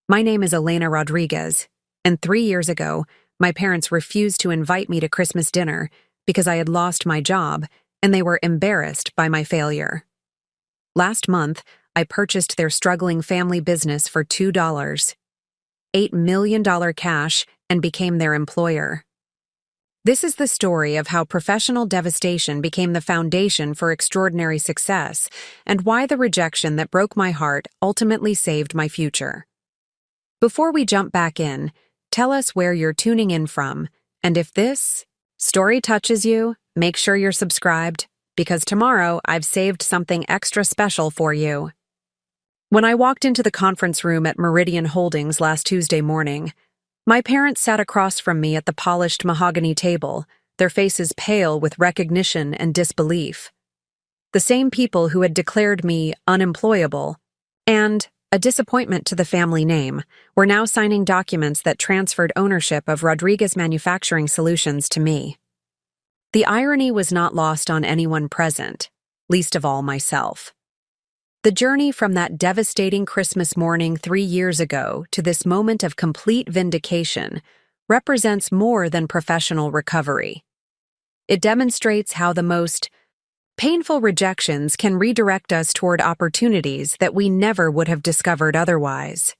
My name is Elena Rodriguez, and 3 years ago, my parents refused to invite me to Christmas dinner because I had lost my job and they were embarrassed by my failure. Last month, I purchased their struggling family business for $2, $8 million cash, and became their employer. This is the story of how professional devastation became the foundation for extraordinary success, and why the rejection that broke my heart ultimately saved my future. Before we jump back in, tell us where you're tuning in from, and if this story touches you, make sure you're subscribed, because tomorrow I've saved something extra special for you. When I walked into the conference room at Meridian Holdings last Tuesday morning, my parents sat across from me at the polished mahogany table, their faces pale with recognition and disbelief. The same people who had declared me unemployable and a disappointment to the family name were now signing documents that transferred ownership of Rodriguez Manufacturing Solutions to me. The irony was not lost on anyone present, least of all myself. The journey from that devastating Christmas morning 3 years ago to this moment of complete vindication represents more than professional recovery. It demonstrates how the most painful rejections can redirect us toward opportunities that we never would have discovered otherwise.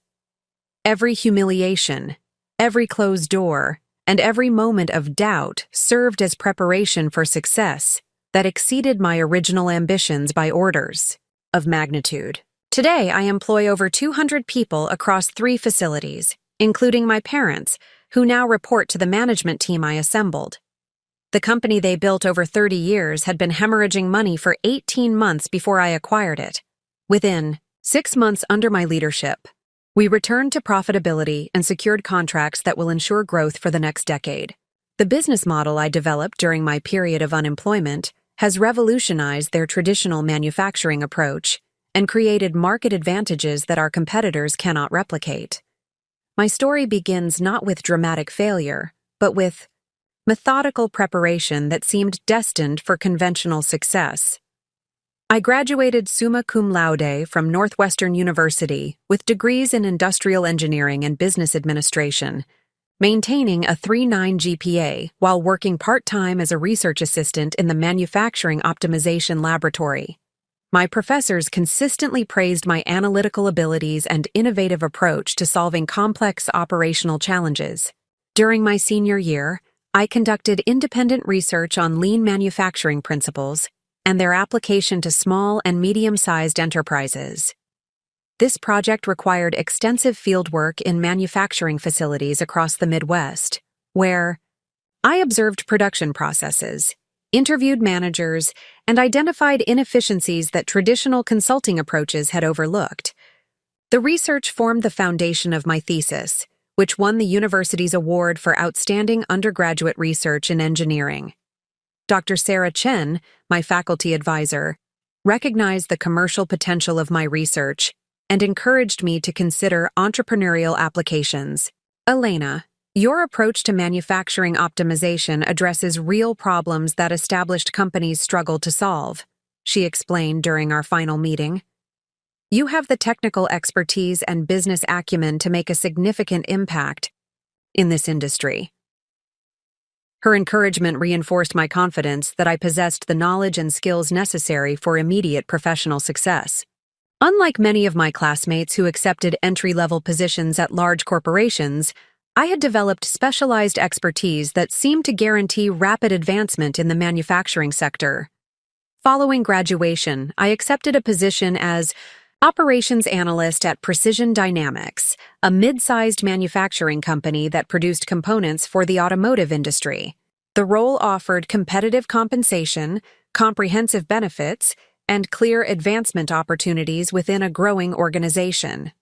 Every humiliation, every closed door, and every moment of doubt served as preparation for success that exceeded my original ambitions by orders of magnitude. Today, I employ over 200 people across 3 facilities, including my parents, who now report to the management team I assembled. The company they built over 30 years had been hemorrhaging money for 18 months before I acquired it. Within 6 months under my leadership, we returned to profitability and secured contracts that will ensure growth for the next decade. The business model I developed during my period of unemployment has revolutionized their traditional manufacturing approach and created market advantages that our competitors cannot replicate. My story begins not with dramatic failure, but with methodical preparation that seemed destined for conventional success. I graduated summa cum laude from Northwestern University with degrees in industrial engineering and business administration, maintaining a 3.9 GPA while working part-time as a research assistant in the Manufacturing Optimization Laboratory. My professors consistently praised my analytical abilities and innovative approach to solving complex operational challenges. During my senior year, I conducted independent research on lean manufacturing principles and their application to small and medium-sized enterprises. This project required extensive fieldwork in manufacturing facilities across the Midwest, where I observed production processes, interviewed managers, and identified inefficiencies that traditional consulting approaches had overlooked. The research formed the foundation of my thesis, which won the university's award for outstanding undergraduate research in engineering. Dr. Sarah Chen, my faculty advisor, recognized the commercial potential of my research and encouraged me to consider entrepreneurial applications. Elena, your approach to manufacturing optimization addresses real problems that established companies struggle to solve, she explained during our final meeting. You have the technical expertise and business acumen to make a significant impact in this industry. Her encouragement reinforced my confidence that I possessed the knowledge and skills necessary for immediate professional success. Unlike many of my classmates who accepted entry-level positions at large corporations, I had developed specialized expertise that seemed to guarantee rapid advancement in the manufacturing sector. Following graduation, I accepted a position as operations analyst at Precision Dynamics, a mid-sized manufacturing company that produced components for the automotive industry. The role offered competitive compensation, comprehensive benefits, and clear advancement opportunities within a growing organization.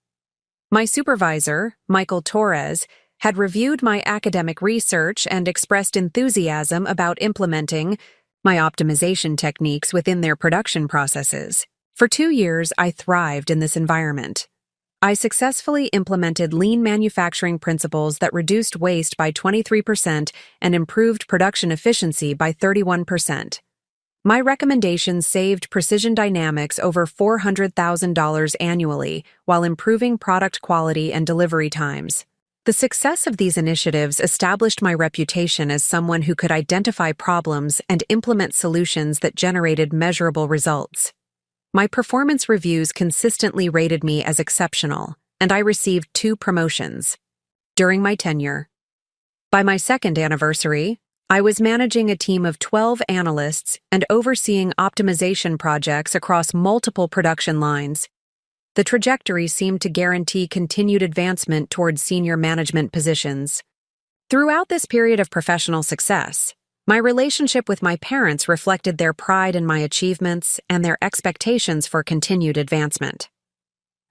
My supervisor, Michael Torres, had reviewed my academic research and expressed enthusiasm about implementing my optimization techniques within their production processes. For 2 years, I thrived in this environment. I successfully implemented lean manufacturing principles that reduced waste by 23% and improved production efficiency by 31%. My recommendations saved Precision Dynamics over $400,000 annually while improving product quality and delivery times. The success of these initiatives established my reputation as someone who could identify problems and implement solutions that generated measurable results. My performance reviews consistently rated me as exceptional, and I received 2 promotions during my tenure. By my second anniversary, I was managing a team of 12 analysts and overseeing optimization projects across multiple production lines. The trajectory seemed to guarantee continued advancement towards senior management positions. Throughout this period of professional success, my relationship with my parents reflected their pride in my achievements and their expectations for continued advancement.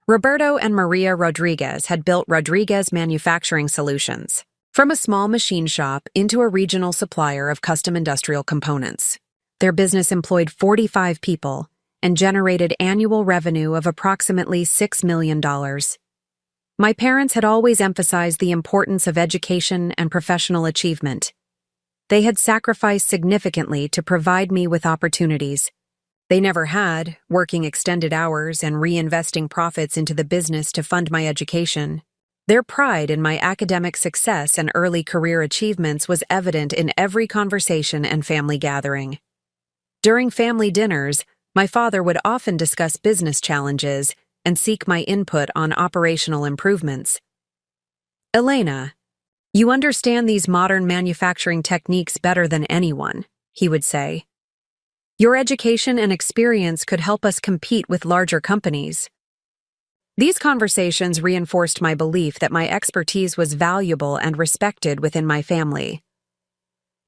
Roberto and Maria Rodriguez had built Rodriguez Manufacturing Solutions, from a small machine shop into a regional supplier of custom industrial components. Their business employed 45 people and generated annual revenue of approximately $6 million. My parents had always emphasized the importance of education and professional achievement. They had sacrificed significantly to provide me with opportunities they never had, working extended hours and reinvesting profits into the business to fund my education. Their pride in my academic success and early career achievements was evident in every conversation and family gathering. During family dinners, my father would often discuss business challenges and seek my input on operational improvements. "Elena, you understand these modern manufacturing techniques better than anyone," he would say. "Your education and experience could help us compete with larger companies." These conversations reinforced my belief that my expertise was valuable and respected within my family.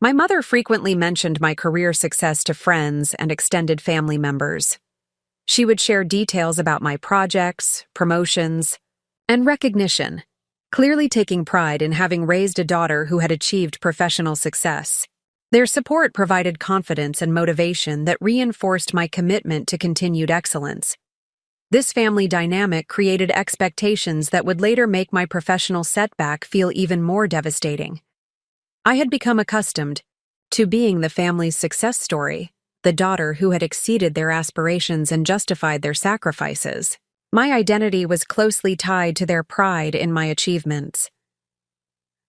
My mother frequently mentioned my career success to friends and extended family members. She would share details about my projects, promotions, and recognition, clearly taking pride in having raised a daughter who had achieved professional success. Their support provided confidence and motivation that reinforced my commitment to continued excellence. This family dynamic created expectations that would later make my professional setback feel even more devastating. I had become accustomed to being the family's success story, the daughter who had exceeded their aspirations and justified their sacrifices. My identity was closely tied to their pride in my achievements.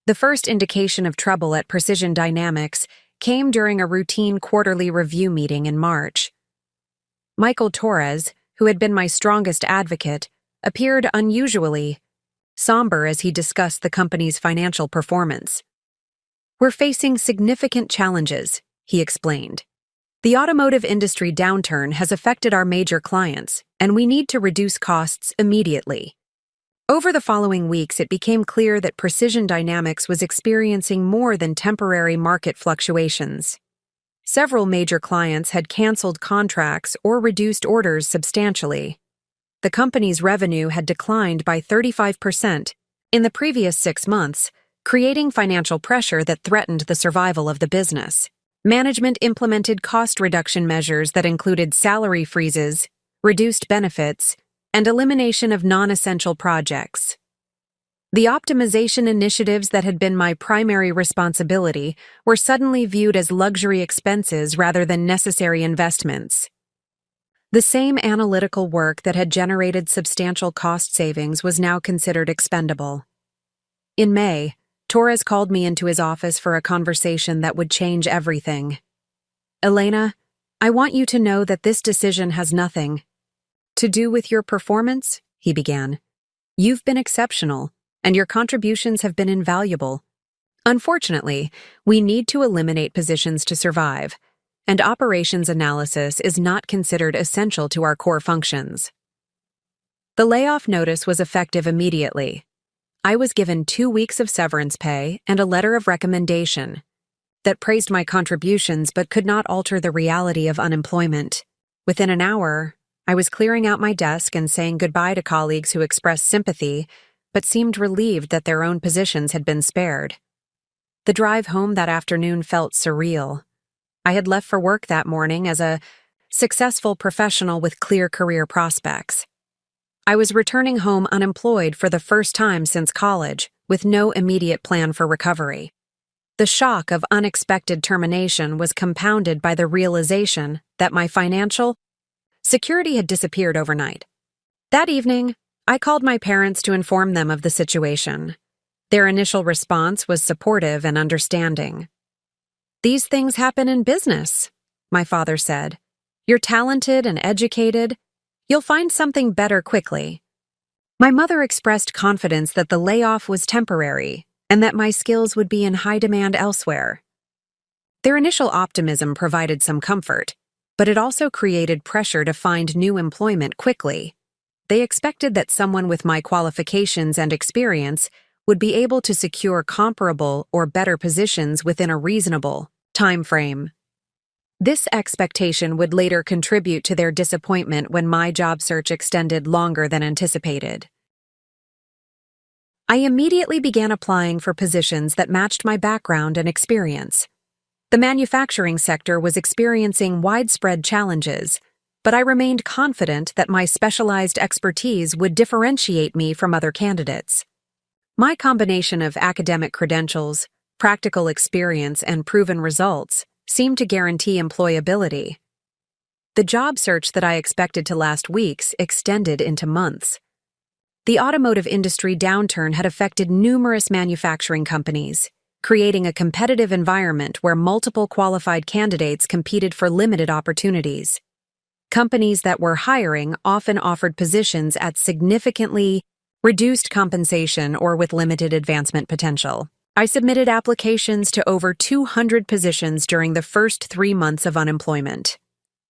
The first indication of trouble at Precision Dynamics came during a routine quarterly review meeting in March. Michael Torres, who had been my strongest advocate, appeared unusually somber as he discussed the company's financial performance. "We're facing significant challenges," he explained. "The automotive industry downturn has affected our major clients, and we need to reduce costs immediately." Over the following weeks, it became clear that Precision Dynamics was experiencing more than temporary market fluctuations. Several major clients had canceled contracts or reduced orders substantially. The company's revenue had declined by 35% in the previous 6 months, creating financial pressure that threatened the survival of the business. Management implemented cost reduction measures that included salary freezes, reduced benefits, and elimination of non-essential projects. The optimization initiatives that had been my primary responsibility were suddenly viewed as luxury expenses rather than necessary investments. The same analytical work that had generated substantial cost savings was now considered expendable. In May, Torres called me into his office for a conversation that would change everything. "Elena, I want you to know that this decision has nothing to do with your performance," he began. "You've been exceptional, and your contributions have been invaluable. Unfortunately, we need to eliminate positions to survive, and operations analysis is not considered essential to our core functions." The layoff notice was effective immediately. I was given 2 weeks of severance pay and a letter of recommendation that praised my contributions but could not alter the reality of unemployment. Within an hour, I was clearing out my desk and saying goodbye to colleagues who expressed sympathy but seemed relieved that their own positions had been spared. The drive home that afternoon felt surreal. I had left for work that morning as a successful professional with clear career prospects. I was returning home unemployed for the first time since college, with no immediate plan for recovery. The shock of unexpected termination was compounded by the realization that my financial security had disappeared overnight. That evening, I called my parents to inform them of the situation. Their initial response was supportive and understanding. "These things happen in business," my father said. "You're talented and educated. You'll find something better quickly." My mother expressed confidence that the layoff was temporary and that my skills would be in high demand elsewhere. Their initial optimism provided some comfort, but it also created pressure to find new employment quickly. They expected that someone with my qualifications and experience would be able to secure comparable or better positions within a reasonable time frame. This expectation would later contribute to their disappointment when my job search extended longer than anticipated. I immediately began applying for positions that matched my background and experience. The manufacturing sector was experiencing widespread challenges, but I remained confident that my specialized expertise would differentiate me from other candidates. My combination of academic credentials, practical experience, and proven results seemed to guarantee employability. The job search that I expected to last weeks extended into months. The automotive industry downturn had affected numerous manufacturing companies, creating a competitive environment where multiple qualified candidates competed for limited opportunities. Companies that were hiring often offered positions at significantly reduced compensation or with limited advancement potential. I submitted applications to over 200 positions during the first 3 months of unemployment.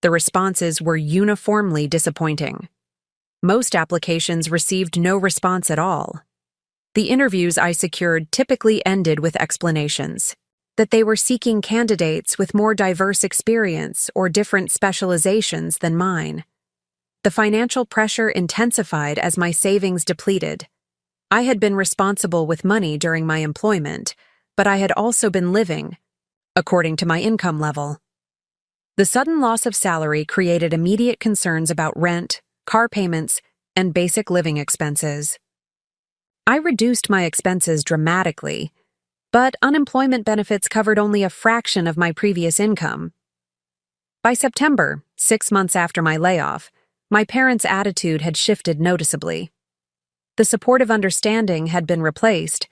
The responses were uniformly disappointing. Most applications received no response at all. The interviews I secured typically ended with explanations that they were seeking candidates with more diverse experience or different specializations than mine. The financial pressure intensified as my savings depleted. I had been responsible with money during my employment, but I had also been living according to my income level. The sudden loss of salary created immediate concerns about rent, car payments, and basic living expenses. I reduced my expenses dramatically, but unemployment benefits covered only a fraction of my previous income. By September, 6 months after my layoff, my parents' attitude had shifted noticeably. The supportive understanding had been replaced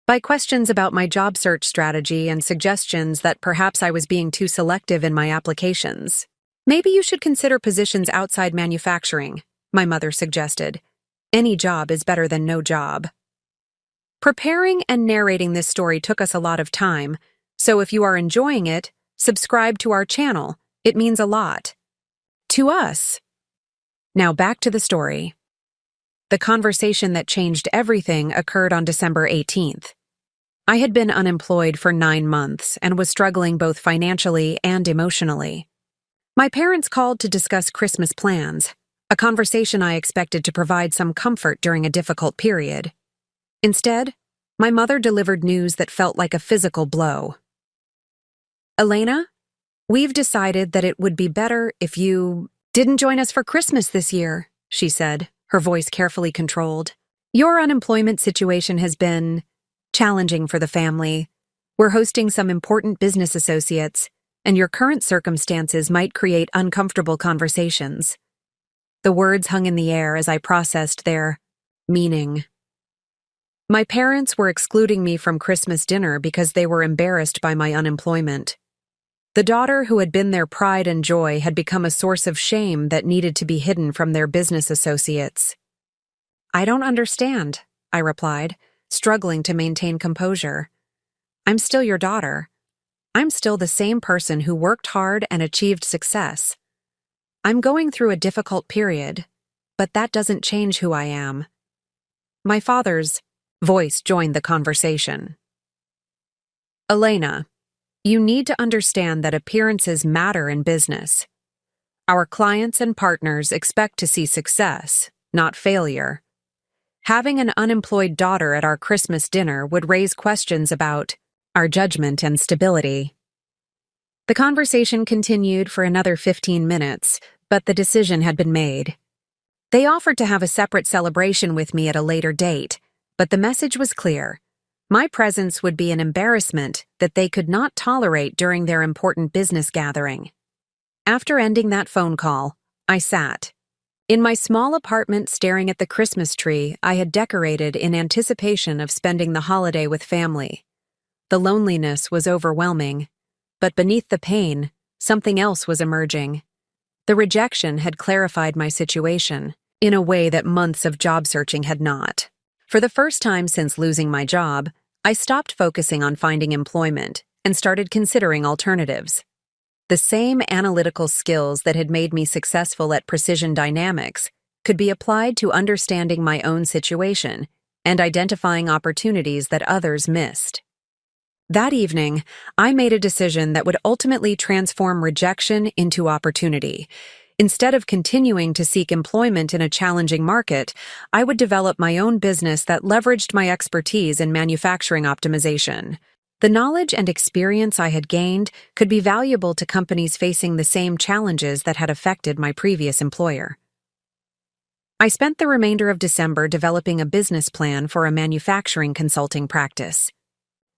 by questions about my job search strategy and suggestions that perhaps I was being too selective in my applications. "Maybe you should consider positions outside manufacturing," my mother suggested. "Any job is better than no job." Preparing and narrating this story took us a lot of time, so if you are enjoying it, subscribe to our channel. It means a lot to us. Now back to the story. The conversation that changed everything occurred on December 18th. I had been unemployed for 9 months and was struggling both financially and emotionally. My parents called to discuss Christmas plans, a conversation I expected to provide some comfort during a difficult period. Instead, my mother delivered news that felt like a physical blow. "Elena, we've decided that it would be better if you didn't join us for Christmas this year," she said, her voice carefully controlled. "Your unemployment situation has been challenging for the family. We're hosting some important business associates, and your current circumstances might create uncomfortable conversations." The words hung in the air as I processed their meaning. My parents were excluding me from Christmas dinner because they were embarrassed by my unemployment. The daughter who had been their pride and joy had become a source of shame that needed to be hidden from their business associates. "I don't understand," I replied, struggling to maintain composure. "I'm still your daughter. I'm still the same person who worked hard and achieved success. I'm going through a difficult period, but that doesn't change who I am." My father's voice joined the conversation. "Elena, you need to understand that appearances matter in business. Our clients and partners expect to see success, not failure. Having an unemployed daughter at our Christmas dinner would raise questions about our judgment and stability." The conversation continued for another 15 minutes, but the decision had been made. They offered to have a separate celebration with me at a later date, but the message was clear. My presence would be an embarrassment that they could not tolerate during their important business gathering. After ending that phone call, I sat in my small apartment staring at the Christmas tree I had decorated in anticipation of spending the holiday with family. The loneliness was overwhelming, but beneath the pain, something else was emerging. The rejection had clarified my situation in a way that months of job searching had not. For the first time since losing my job, I stopped focusing on finding employment and started considering alternatives. The same analytical skills that had made me successful at Precision Dynamics could be applied to understanding my own situation and identifying opportunities that others missed. That evening, I made a decision that would ultimately transform rejection into opportunity. Instead of continuing to seek employment in a challenging market, I would develop my own business that leveraged my expertise in manufacturing optimization. The knowledge and experience I had gained could be valuable to companies facing the same challenges that had affected my previous employer. I spent the remainder of December developing a business plan for a manufacturing consulting practice.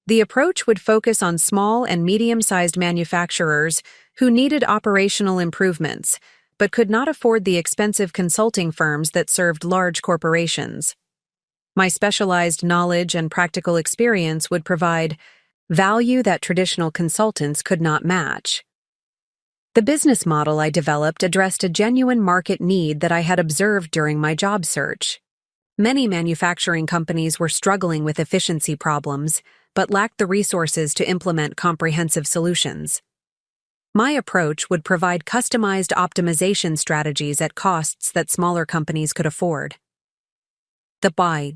The approach would focus on small and medium-sized manufacturers who needed operational improvements, but could not afford the expensive consulting firms that served large corporations. My specialized knowledge and practical experience would provide value that traditional consultants could not match. The business model I developed addressed a genuine market need that I had observed during my job search. Many manufacturing companies were struggling with efficiency problems, but lacked the resources to implement comprehensive solutions. My approach would provide customized optimization strategies at costs that smaller companies could afford. The Buy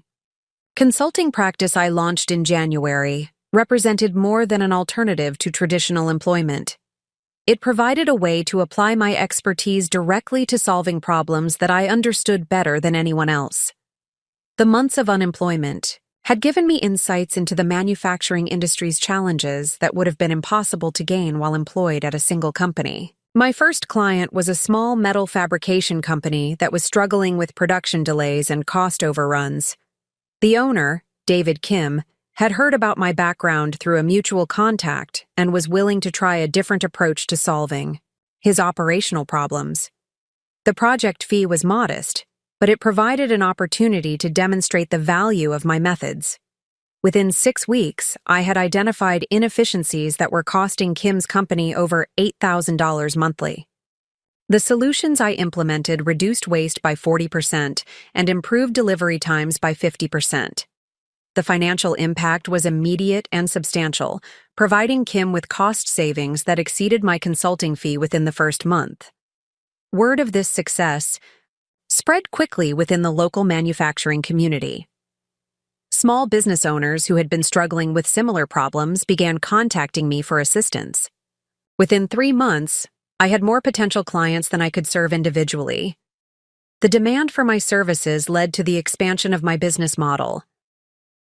consulting practice I launched in January represented more than an alternative to traditional employment. It provided a way to apply my expertise directly to solving problems that I understood better than anyone else. The months of unemployment had given me insights into the manufacturing industry's challenges that would have been impossible to gain while employed at a single company. My first client was a small metal fabrication company that was struggling with production delays and cost overruns. The owner, David Kim, had heard about my background through a mutual contact and was willing to try a different approach to solving his operational problems. The project fee was modest, but it provided an opportunity to demonstrate the value of my methods. Within 6 weeks, I had identified inefficiencies that were costing Kim's company over $8,000 monthly. The solutions I implemented reduced waste by 40% and improved delivery times by 50%. The financial impact was immediate and substantial, providing Kim with cost savings that exceeded my consulting fee within the first month. Word of this success spread quickly within the local manufacturing community. Small business owners who had been struggling with similar problems began contacting me for assistance. Within 3 months, I had more potential clients than I could serve individually. The demand for my services led to the expansion of my business model.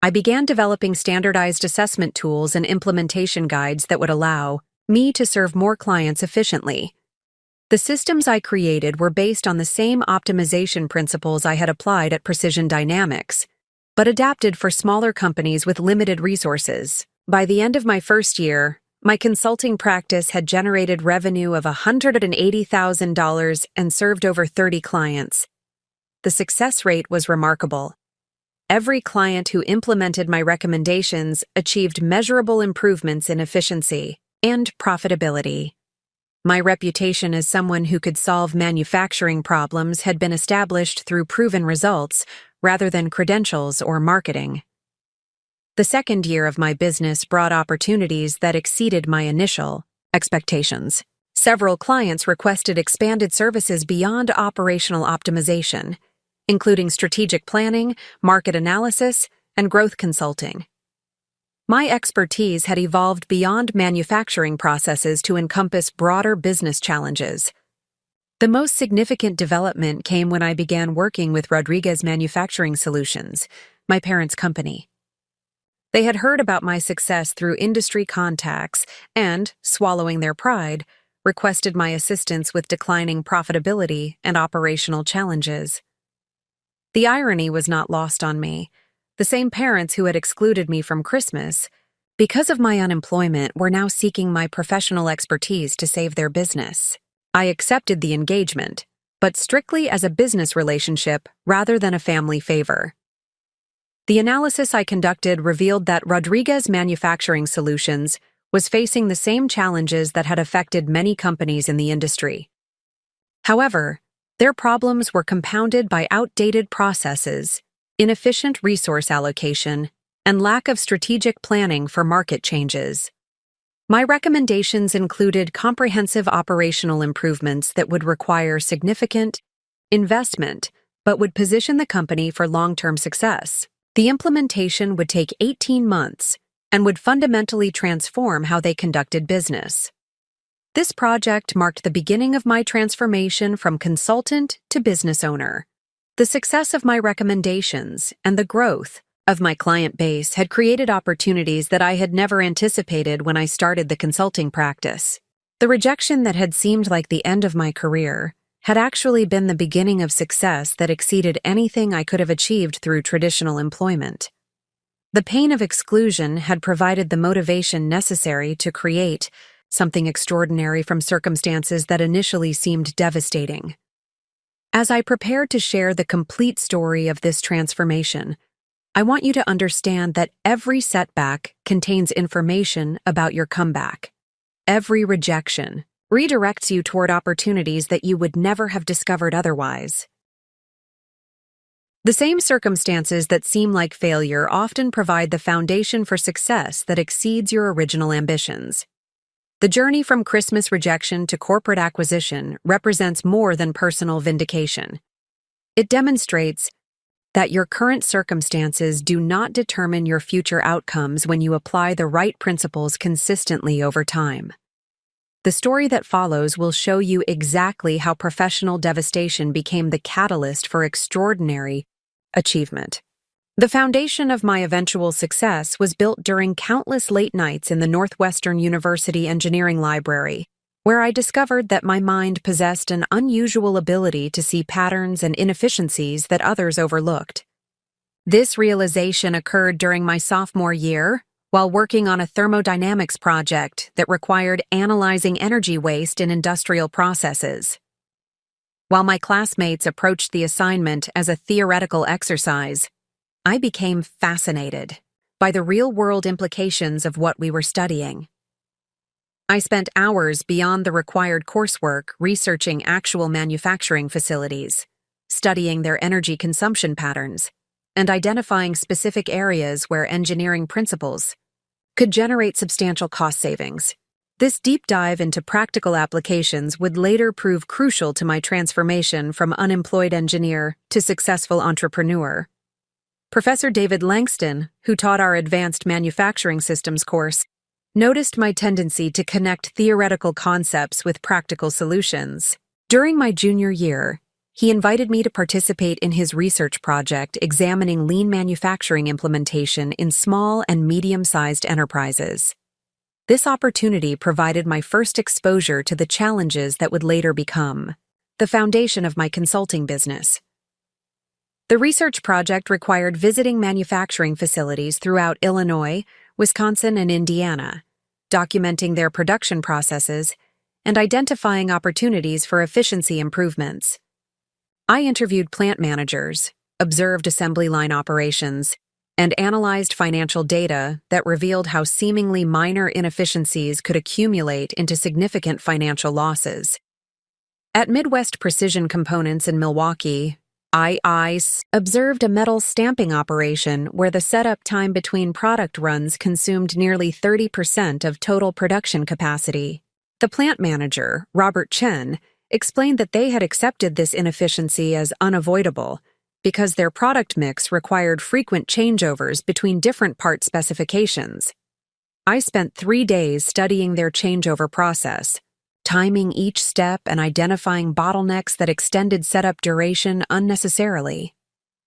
I began developing standardized assessment tools and implementation guides that would allow me to serve more clients efficiently. The systems I created were based on the same optimization principles I had applied at Precision Dynamics, but adapted for smaller companies with limited resources. By the end of my first year, my consulting practice had generated revenue of $180,000 and served over 30 clients. The success rate was remarkable. Every client who implemented my recommendations achieved measurable improvements in efficiency and profitability. My reputation as someone who could solve manufacturing problems had been established through proven results rather than credentials or marketing. The second year of my business brought opportunities that exceeded my initial expectations. Several clients requested expanded services beyond operational optimization, including strategic planning, market analysis, and growth consulting. My expertise had evolved beyond manufacturing processes to encompass broader business challenges. The most significant development came when I began working with Rodriguez Manufacturing Solutions, my parents' company. They had heard about my success through industry contacts and, swallowing their pride, requested my assistance with declining profitability and operational challenges. The irony was not lost on me. The same parents who had excluded me from Christmas, because of my unemployment, were now seeking my professional expertise to save their business. I accepted the engagement, but strictly as a business relationship rather than a family favor. The analysis I conducted revealed that Rodriguez Manufacturing Solutions was facing the same challenges that had affected many companies in the industry. However, their problems were compounded by outdated processes, inefficient resource allocation, and lack of strategic planning for market changes. My recommendations included comprehensive operational improvements that would require significant investment but would position the company for long-term success. The implementation would take 18 months and would fundamentally transform how they conducted business. This project marked the beginning of my transformation from consultant to business owner. The success of my recommendations and the growth of my client base had created opportunities that I had never anticipated when I started the consulting practice. The rejection that had seemed like the end of my career had actually been the beginning of success that exceeded anything I could have achieved through traditional employment. The pain of exclusion had provided the motivation necessary to create something extraordinary from circumstances that initially seemed devastating. As I prepared to share the complete story of this transformation, I want you to understand that every setback contains information about your comeback. Every rejection redirects you toward opportunities that you would never have discovered otherwise. The same circumstances that seem like failure often provide the foundation for success that exceeds your original ambitions. The journey from Christmas rejection to corporate acquisition represents more than personal vindication. It demonstrates that your current circumstances do not determine your future outcomes when you apply the right principles consistently over time. The story that follows will show you exactly how professional devastation became the catalyst for extraordinary achievement. The foundation of my eventual success was built during countless late nights in the Northwestern University Engineering Library, where I discovered that my mind possessed an unusual ability to see patterns and inefficiencies that others overlooked. This realization occurred during my sophomore year, while working on a thermodynamics project that required analyzing energy waste in industrial processes. While my classmates approached the assignment as a theoretical exercise, I became fascinated by the real-world implications of what we were studying. I spent hours beyond the required coursework researching actual manufacturing facilities, studying their energy consumption patterns, and identifying specific areas where engineering principles could generate substantial cost savings. This deep dive into practical applications would later prove crucial to my transformation from unemployed engineer to successful entrepreneur. Professor David Langston, who taught our Advanced Manufacturing Systems course, noticed my tendency to connect theoretical concepts with practical solutions. During my junior year, he invited me to participate in his research project examining lean manufacturing implementation in small and medium-sized enterprises. This opportunity provided my first exposure to the challenges that would later become the foundation of my consulting business. The research project required visiting manufacturing facilities throughout Illinois, Wisconsin, and Indiana, documenting their production processes, and identifying opportunities for efficiency improvements. I interviewed plant managers, observed assembly line operations, and analyzed financial data that revealed how seemingly minor inefficiencies could accumulate into significant financial losses. At Midwest Precision Components in Milwaukee, I observed a metal stamping operation where the setup time between product runs consumed nearly 30% of total production capacity. The plant manager, Robert Chen, explained that they had accepted this inefficiency as unavoidable because their product mix required frequent changeovers between different part specifications. I spent 3 days studying their changeover process, timing each step and identifying bottlenecks that extended setup duration unnecessarily.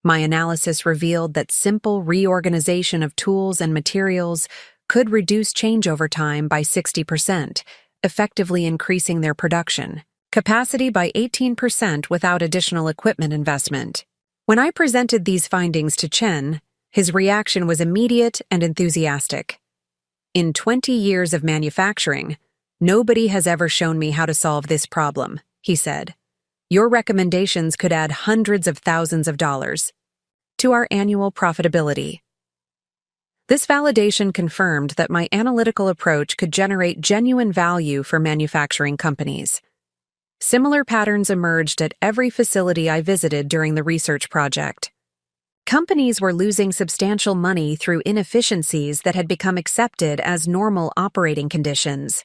My analysis revealed that simple reorganization of tools and materials could reduce changeover time by 60%, effectively increasing their production capacity by 18% without additional equipment investment. When I presented these findings to Chen, His reaction was immediate and enthusiastic. "In 20 years of manufacturing, nobody has ever shown me how to solve this problem," he said. "Your recommendations could add hundreds of thousands of dollars to our annual profitability." This validation confirmed that my analytical approach could generate genuine value for manufacturing companies. Similar patterns emerged at every facility I visited during the research project. Companies were losing substantial money through inefficiencies that had become accepted as normal operating conditions.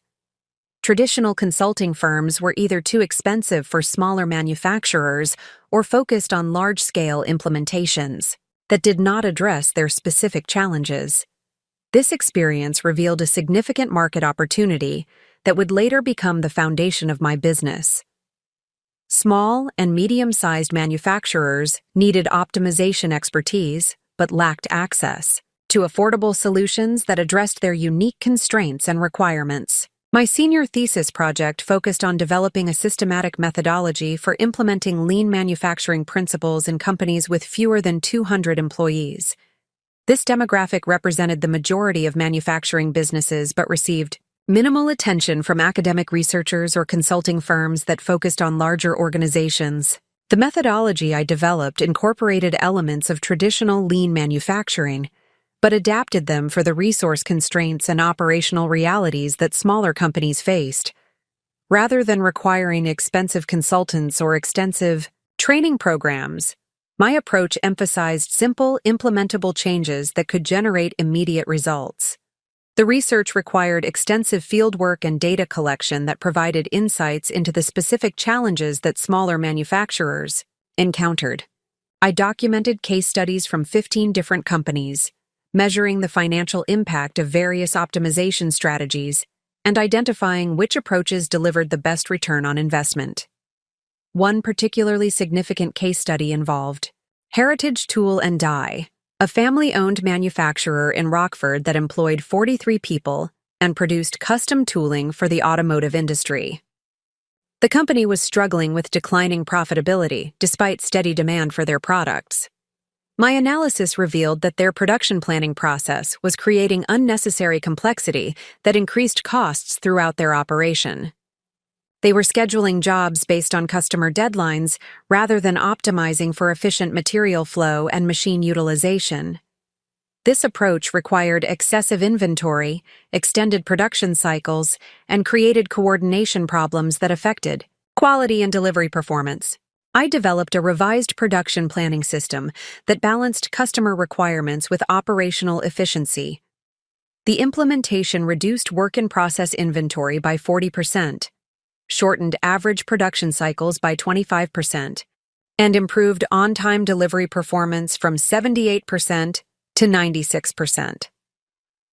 Traditional consulting firms were either too expensive for smaller manufacturers or focused on large-scale implementations that did not address their specific challenges. This experience revealed a significant market opportunity that would later become the foundation of my business. Small and medium-sized manufacturers needed optimization expertise but lacked access to affordable solutions that addressed their unique constraints and requirements. My senior thesis project focused on developing a systematic methodology for implementing lean manufacturing principles in companies with fewer than 200 employees. This demographic represented the majority of manufacturing businesses but received minimal attention from academic researchers or consulting firms that focused on larger organizations. The methodology I developed incorporated elements of traditional lean manufacturing, but adapted them for the resource constraints and operational realities that smaller companies faced. Rather than requiring expensive consultants or extensive training programs, my approach emphasized simple, implementable changes that could generate immediate results. The research required extensive fieldwork and data collection that provided insights into the specific challenges that smaller manufacturers encountered. I documented case studies from 15 different companies, measuring the financial impact of various optimization strategies, and identifying which approaches delivered the best return on investment. One particularly significant case study involved Heritage Tool and Die, a family-owned manufacturer in Rockford that employed 43 people and produced custom tooling for the automotive industry. The company was struggling with declining profitability despite steady demand for their products. My analysis revealed that their production planning process was creating unnecessary complexity that increased costs throughout their operation. They were scheduling jobs based on customer deadlines rather than optimizing for efficient material flow and machine utilization. This approach required excessive inventory, extended production cycles, and created coordination problems that affected quality and delivery performance. I developed a revised production planning system that balanced customer requirements with operational efficiency. The implementation reduced work-in-process inventory by 40%, shortened average production cycles by 25%, and improved on-time delivery performance from 78% to 96%.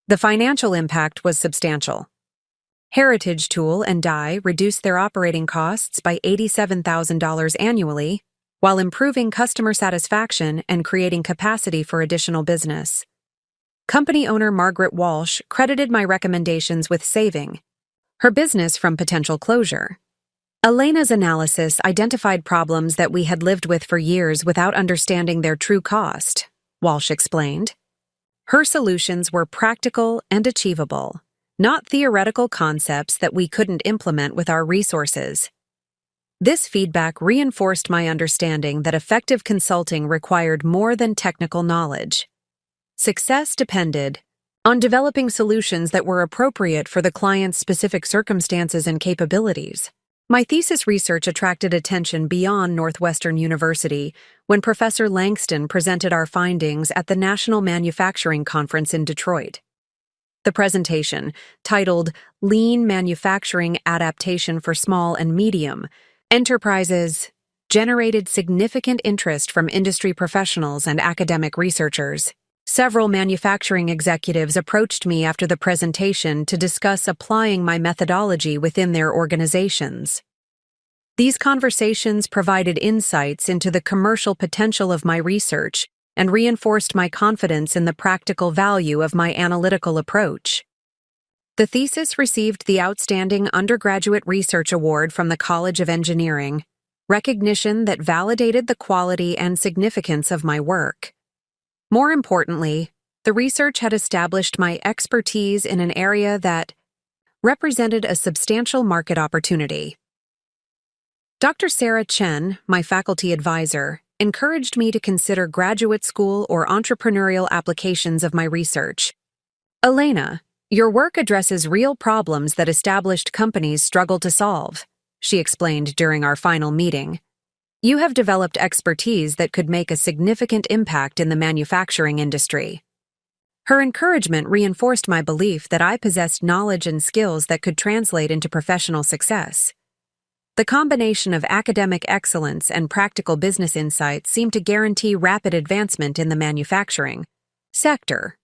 The financial impact was substantial. Heritage Tool and Die reduced their operating costs by $87,000 annually, while improving customer satisfaction and creating capacity for additional business. Company owner Margaret Walsh credited my recommendations with saving her business from potential closure. Elena's analysis identified problems that we had lived with for years without understanding their true cost, Walsh explained. Her solutions were practical and achievable, not theoretical concepts that we couldn't implement with our resources. This feedback reinforced my understanding that effective consulting required more than technical knowledge. Success depended on developing solutions that were appropriate for the client's specific circumstances and capabilities. My thesis research attracted attention beyond Northwestern University when Professor Langston presented our findings at the National Manufacturing Conference in Detroit. The presentation, titled Lean Manufacturing Adaptation for Small and Medium Enterprises, generated significant interest from industry professionals and academic researchers. Several manufacturing executives approached me after the presentation to discuss applying my methodology within their organizations. These conversations provided insights into the commercial potential of my research and reinforced my confidence in the practical value of my analytical approach. The thesis received the Outstanding Undergraduate Research Award from the College of Engineering, recognition that validated the quality and significance of my work. More importantly, the research had established my expertise in an area that represented a substantial market opportunity. Dr. Sarah Chen, my faculty advisor, encouraged me to consider graduate school or entrepreneurial applications of my research. Elena, your work addresses real problems that established companies struggle to solve, she explained during our final meeting. You have developed expertise that could make a significant impact in the manufacturing industry. Her encouragement reinforced my belief that I possessed knowledge and skills that could translate into professional success. The combination of academic excellence and practical business insights seemed to guarantee rapid advancement in the manufacturing sector.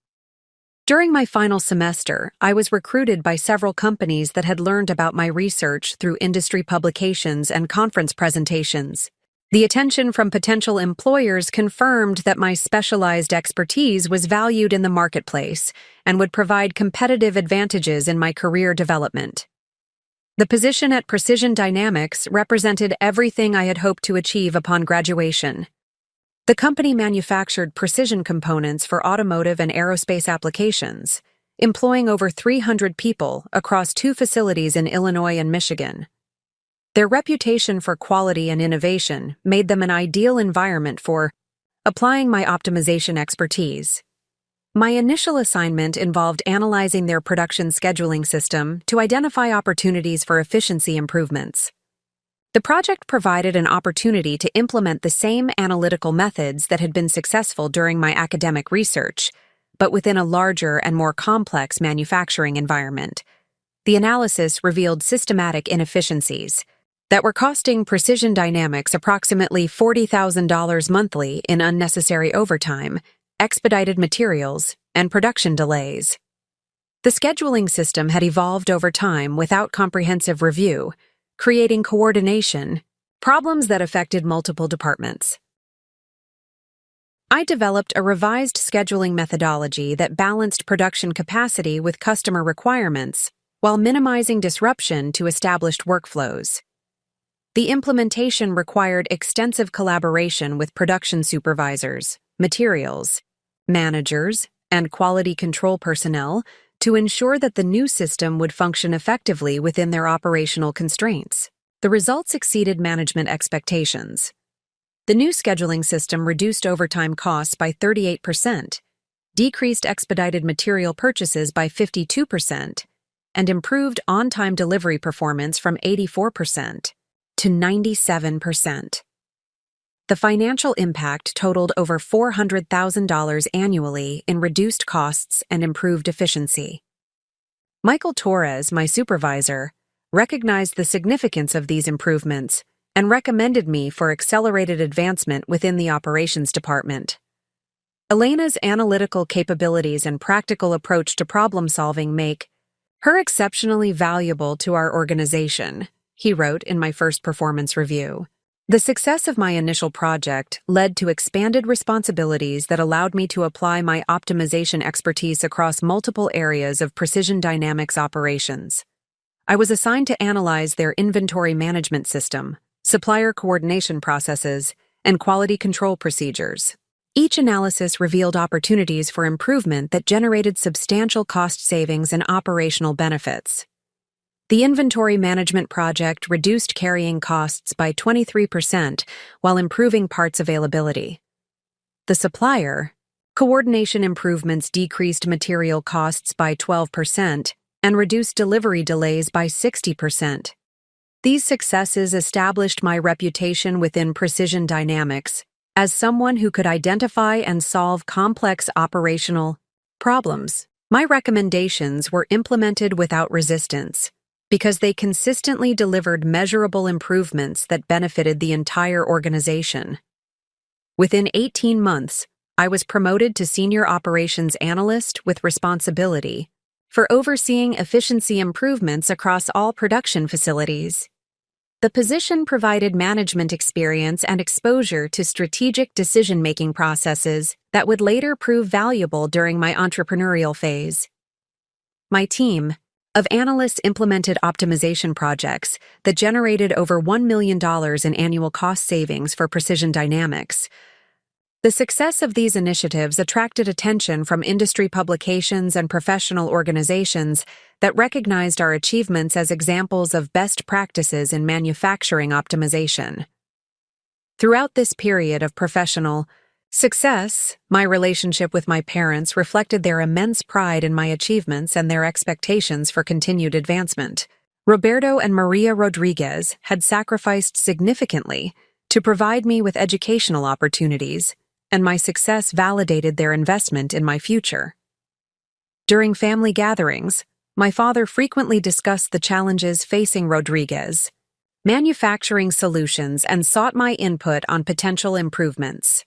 During my final semester, I was recruited by several companies that had learned about my research through industry publications and conference presentations. The attention from potential employers confirmed that my specialized expertise was valued in the marketplace and would provide competitive advantages in my career development. The position at Precision Dynamics represented everything I had hoped to achieve upon graduation. The company manufactured precision components for automotive and aerospace applications, employing over 300 people across 2 facilities in Illinois and Michigan. Their reputation for quality and innovation made them an ideal environment for applying my optimization expertise. My initial assignment involved analyzing their production scheduling system to identify opportunities for efficiency improvements. The project provided an opportunity to implement the same analytical methods that had been successful during my academic research, but within a larger and more complex manufacturing environment. The analysis revealed systematic inefficiencies that were costing Precision Dynamics approximately $40,000 monthly in unnecessary overtime, expedited materials, and production delays. The scheduling system had evolved over time without comprehensive review, creating coordination problems that affected multiple departments. I developed a revised scheduling methodology that balanced production capacity with customer requirements while minimizing disruption to established workflows. The implementation required extensive collaboration with production supervisors, materials managers, and quality control personnel to ensure that the new system would function effectively within their operational constraints. The results exceeded management expectations. The new scheduling system reduced overtime costs by 38%, decreased expedited material purchases by 52%, and improved on-time delivery performance from 84% to 97%. The financial impact totaled over $400,000 annually in reduced costs and improved efficiency. Michael Torres, my supervisor, recognized the significance of these improvements and recommended me for accelerated advancement within the operations department. Elena's analytical capabilities and practical approach to problem-solving make her exceptionally valuable to our organization, he wrote in my first performance review. The success of my initial project led to expanded responsibilities that allowed me to apply my optimization expertise across multiple areas of Precision Dynamics operations. I was assigned to analyze their inventory management system, supplier coordination processes, and quality control procedures. Each analysis revealed opportunities for improvement that generated substantial cost savings and operational benefits. The inventory management project reduced carrying costs by 23% while improving parts availability. The supplier coordination improvements decreased material costs by 12% and reduced delivery delays by 60%. These successes established my reputation within Precision Dynamics as someone who could identify and solve complex operational problems. My recommendations were implemented without resistance, because they consistently delivered measurable improvements that benefited the entire organization. Within 18 months, I was promoted to Senior Operations Analyst with responsibility for overseeing efficiency improvements across all production facilities. The position provided management experience and exposure to strategic decision-making processes that would later prove valuable during my entrepreneurial phase. My team of analysts implemented optimization projects that generated over $1 million in annual cost savings for Precision Dynamics. The success of these initiatives attracted attention from industry publications and professional organizations that recognized our achievements as examples of best practices in manufacturing optimization. Throughout this period of professional success, my relationship with my parents reflected their immense pride in my achievements and their expectations for continued advancement. Roberto and Maria Rodriguez had sacrificed significantly to provide me with educational opportunities, and my success validated their investment in my future. During family gatherings, my father frequently discussed the challenges facing Rodriguez manufacturing solutions and sought my input on potential improvements.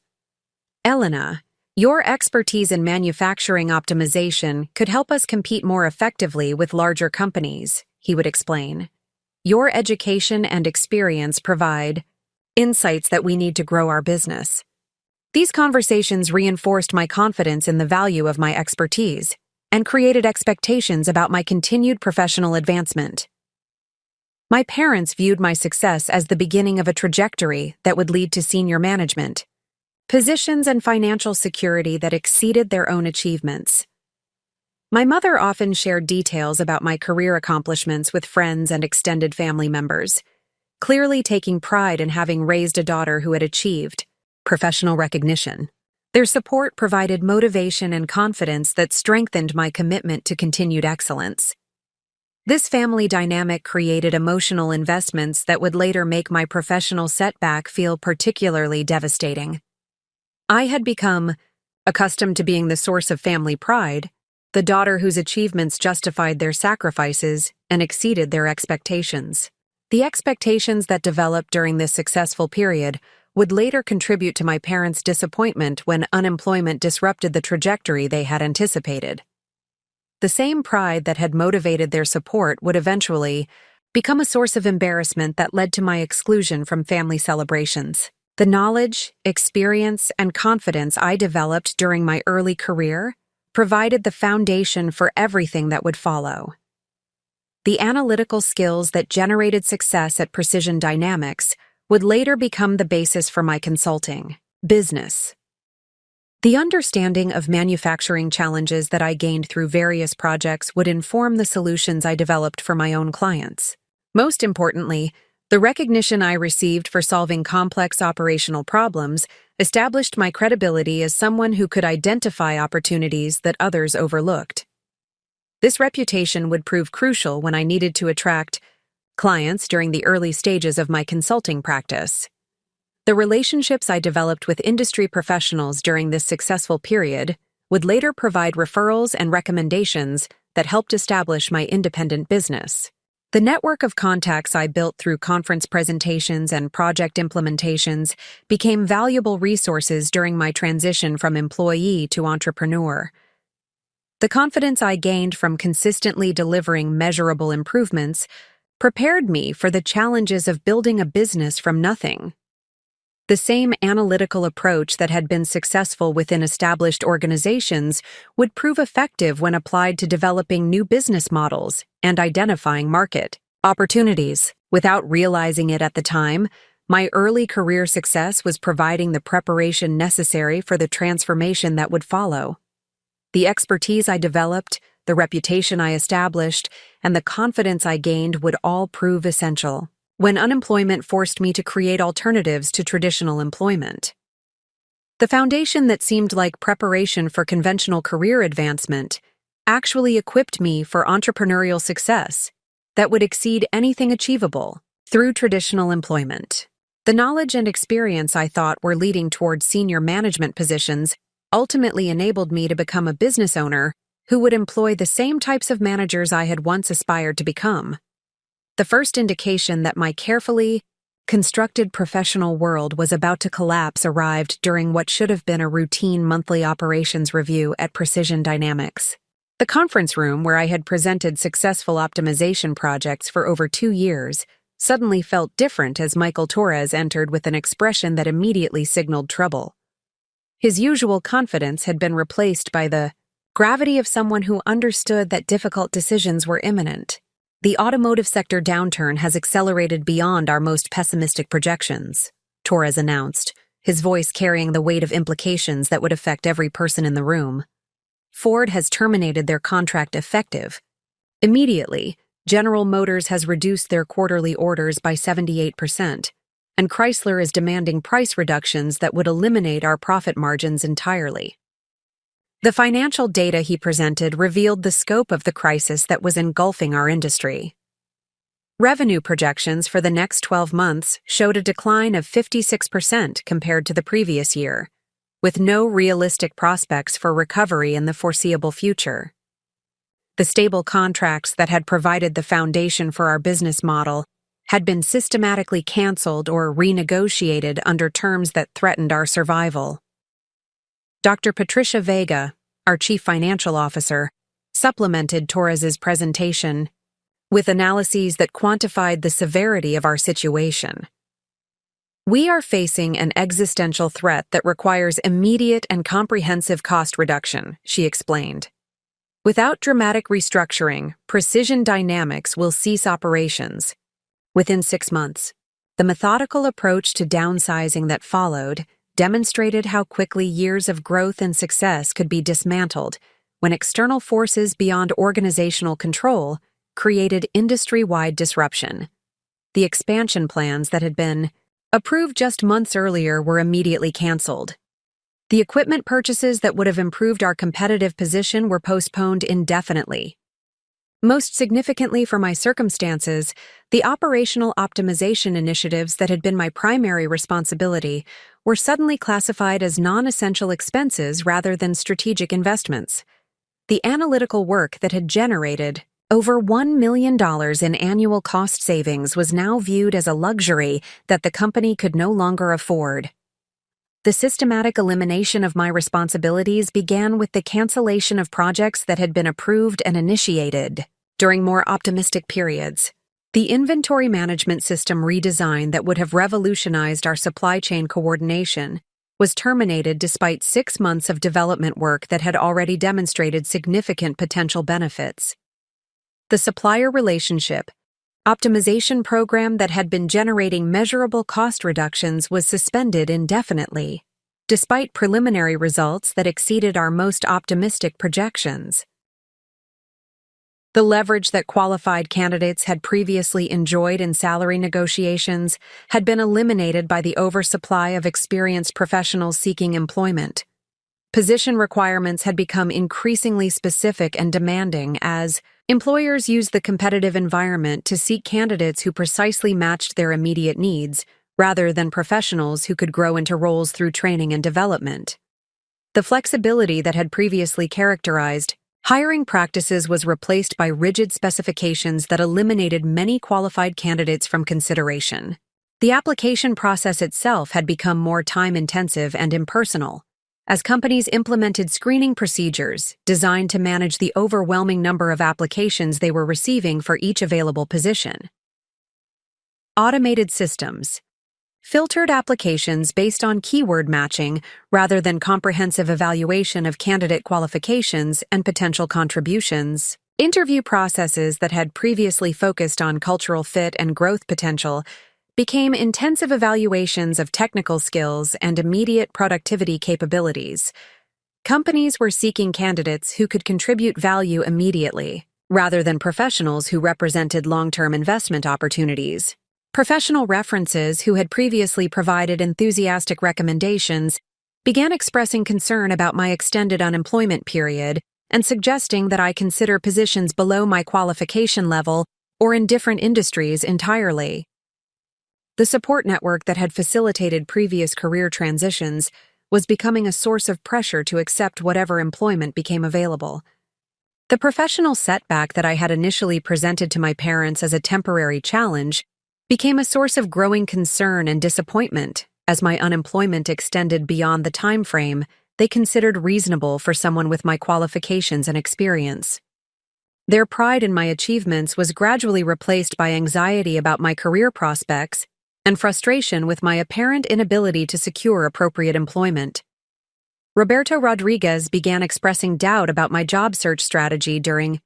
Elena, your expertise in manufacturing optimization could help us compete more effectively with larger companies, he would explain. Your education and experience provide insights that we need to grow our business. These conversations reinforced my confidence in the value of my expertise and created expectations about my continued professional advancement. My parents viewed my success as the beginning of a trajectory that would lead to senior management, positions and financial security that exceeded their own achievements. My mother often shared details about my career accomplishments with friends and extended family members, clearly taking pride in having raised a daughter who had achieved professional recognition. Their support provided motivation and confidence that strengthened my commitment to continued excellence. This family dynamic created emotional investments that would later make my professional setback feel particularly devastating. I had become accustomed to being the source of family pride, the daughter whose achievements justified their sacrifices and exceeded their expectations. The expectations that developed during this successful period would later contribute to my parents' disappointment when unemployment disrupted the trajectory they had anticipated. The same pride that had motivated their support would eventually become a source of embarrassment that led to my exclusion from family celebrations. The knowledge, experience, and confidence I developed during my early career provided the foundation for everything that would follow. The analytical skills that generated success at Precision Dynamics would later become the basis for my consulting business. The understanding of manufacturing challenges that I gained through various projects would inform the solutions I developed for my own clients. Most importantly, the recognition I received for solving complex operational problems established my credibility as someone who could identify opportunities that others overlooked. This reputation would prove crucial when I needed to attract clients during the early stages of my consulting practice. The relationships I developed with industry professionals during this successful period would later provide referrals and recommendations that helped establish my independent business. The network of contacts I built through conference presentations and project implementations became valuable resources during my transition from employee to entrepreneur. The confidence I gained from consistently delivering measurable improvements prepared me for the challenges of building a business from nothing. The same analytical approach that had been successful within established organizations would prove effective when applied to developing new business models and identifying market opportunities. Without realizing it at the time, my early career success was providing the preparation necessary for the transformation that would follow. The expertise I developed, the reputation I established, and the confidence I gained would all prove essential when unemployment forced me to create alternatives to traditional employment. The foundation that seemed like preparation for conventional career advancement actually equipped me for entrepreneurial success that would exceed anything achievable through traditional employment. The knowledge and experience I thought were leading toward senior management positions ultimately enabled me to become a business owner who would employ the same types of managers I had once aspired to become. The first indication that my carefully constructed professional world was about to collapse arrived during what should have been a routine monthly operations review at Precision Dynamics. The conference room where I had presented successful optimization projects for over 2 years suddenly felt different as Michael Torres entered with an expression that immediately signaled trouble. His usual confidence had been replaced by the gravity of someone who understood that difficult decisions were imminent. The automotive sector downturn has accelerated beyond our most pessimistic projections, Torres announced, his voice carrying the weight of implications that would affect every person in the room. Ford has terminated their contract effective. Immediately, General Motors has reduced their quarterly orders by 78%, and Chrysler is demanding price reductions that would eliminate our profit margins entirely. The financial data he presented revealed the scope of the crisis that was engulfing our industry. Revenue projections for the next 12 months showed a decline of 56% compared to the previous year, with no realistic prospects for recovery in the foreseeable future. The stable contracts that had provided the foundation for our business model had been systematically canceled or renegotiated under terms that threatened our survival. Dr. Patricia Vega, our Chief Financial Officer, supplemented Torres's presentation with analyses that quantified the severity of our situation. We are facing an existential threat that requires immediate and comprehensive cost reduction, she explained. Without dramatic restructuring, Precision Dynamics will cease operations. Within 6 months, the methodical approach to downsizing that followed demonstrated how quickly years of growth and success could be dismantled when external forces beyond organizational control created industry-wide disruption. The expansion plans that had been approved just months earlier were immediately canceled. The equipment purchases that would have improved our competitive position were postponed indefinitely. Most significantly for my circumstances, the operational optimization initiatives that had been my primary responsibility were suddenly classified as non-essential expenses rather than strategic investments. The analytical work that had generated over $1 million in annual cost savings was now viewed as a luxury that the company could no longer afford. The systematic elimination of my responsibilities began with the cancellation of projects that had been approved and initiated. During more optimistic periods, the inventory management system redesign that would have revolutionized our supply chain coordination was terminated despite 6 months of development work that had already demonstrated significant potential benefits. The supplier relationship optimization program that had been generating measurable cost reductions was suspended indefinitely, despite preliminary results that exceeded our most optimistic projections. The leverage that qualified candidates had previously enjoyed in salary negotiations had been eliminated by the oversupply of experienced professionals seeking employment. Position requirements had become increasingly specific and demanding as employers used the competitive environment to seek candidates who precisely matched their immediate needs, rather than professionals who could grow into roles through training and development. The flexibility that had previously characterized hiring practices was replaced by rigid specifications that eliminated many qualified candidates from consideration. The application process itself had become more time-intensive and impersonal, as companies implemented screening procedures designed to manage the overwhelming number of applications they were receiving for each available position. Automated systems filtered applications based on keyword matching rather than comprehensive evaluation of candidate qualifications and potential contributions. Interview processes that had previously focused on cultural fit and growth potential became intensive evaluations of technical skills and immediate productivity capabilities. Companies were seeking candidates who could contribute value immediately, rather than professionals who represented long-term investment opportunities. Professional references who had previously provided enthusiastic recommendations began expressing concern about my extended unemployment period and suggesting that I consider positions below my qualification level or in different industries entirely. The support network that had facilitated previous career transitions was becoming a source of pressure to accept whatever employment became available. The professional setback that I had initially presented to my parents as a temporary challenge became a source of growing concern and disappointment as my unemployment extended beyond the time frame they considered reasonable for someone with my qualifications and experience. Their pride in my achievements was gradually replaced by anxiety about my career prospects and frustration with my apparent inability to secure appropriate employment. Roberto Rodriguez began expressing doubt about my job search strategy during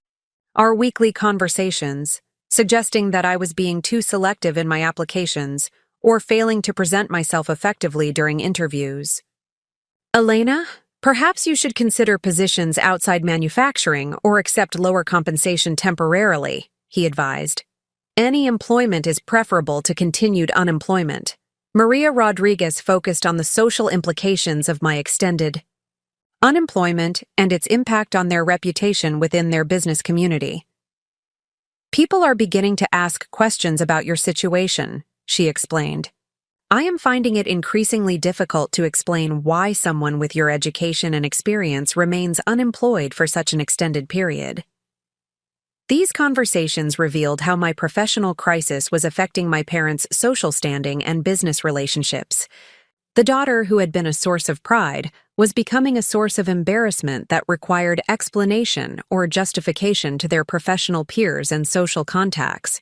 our weekly conversations, suggesting that I was being too selective in my applications or failing to present myself effectively during interviews. Elena, perhaps you should consider positions outside manufacturing or accept lower compensation temporarily, he advised. Any employment is preferable to continued unemployment. Maria Rodriguez focused on the social implications of my extended unemployment and its impact on their reputation within their business community. People are beginning to ask questions about your situation, she explained. I am finding it increasingly difficult to explain why someone with your education and experience remains unemployed for such an extended period. These conversations revealed how my professional crisis was affecting my parents' social standing and business relationships. The daughter who had been a source of pride was becoming a source of embarrassment that required explanation or justification to their professional peers and social contacts.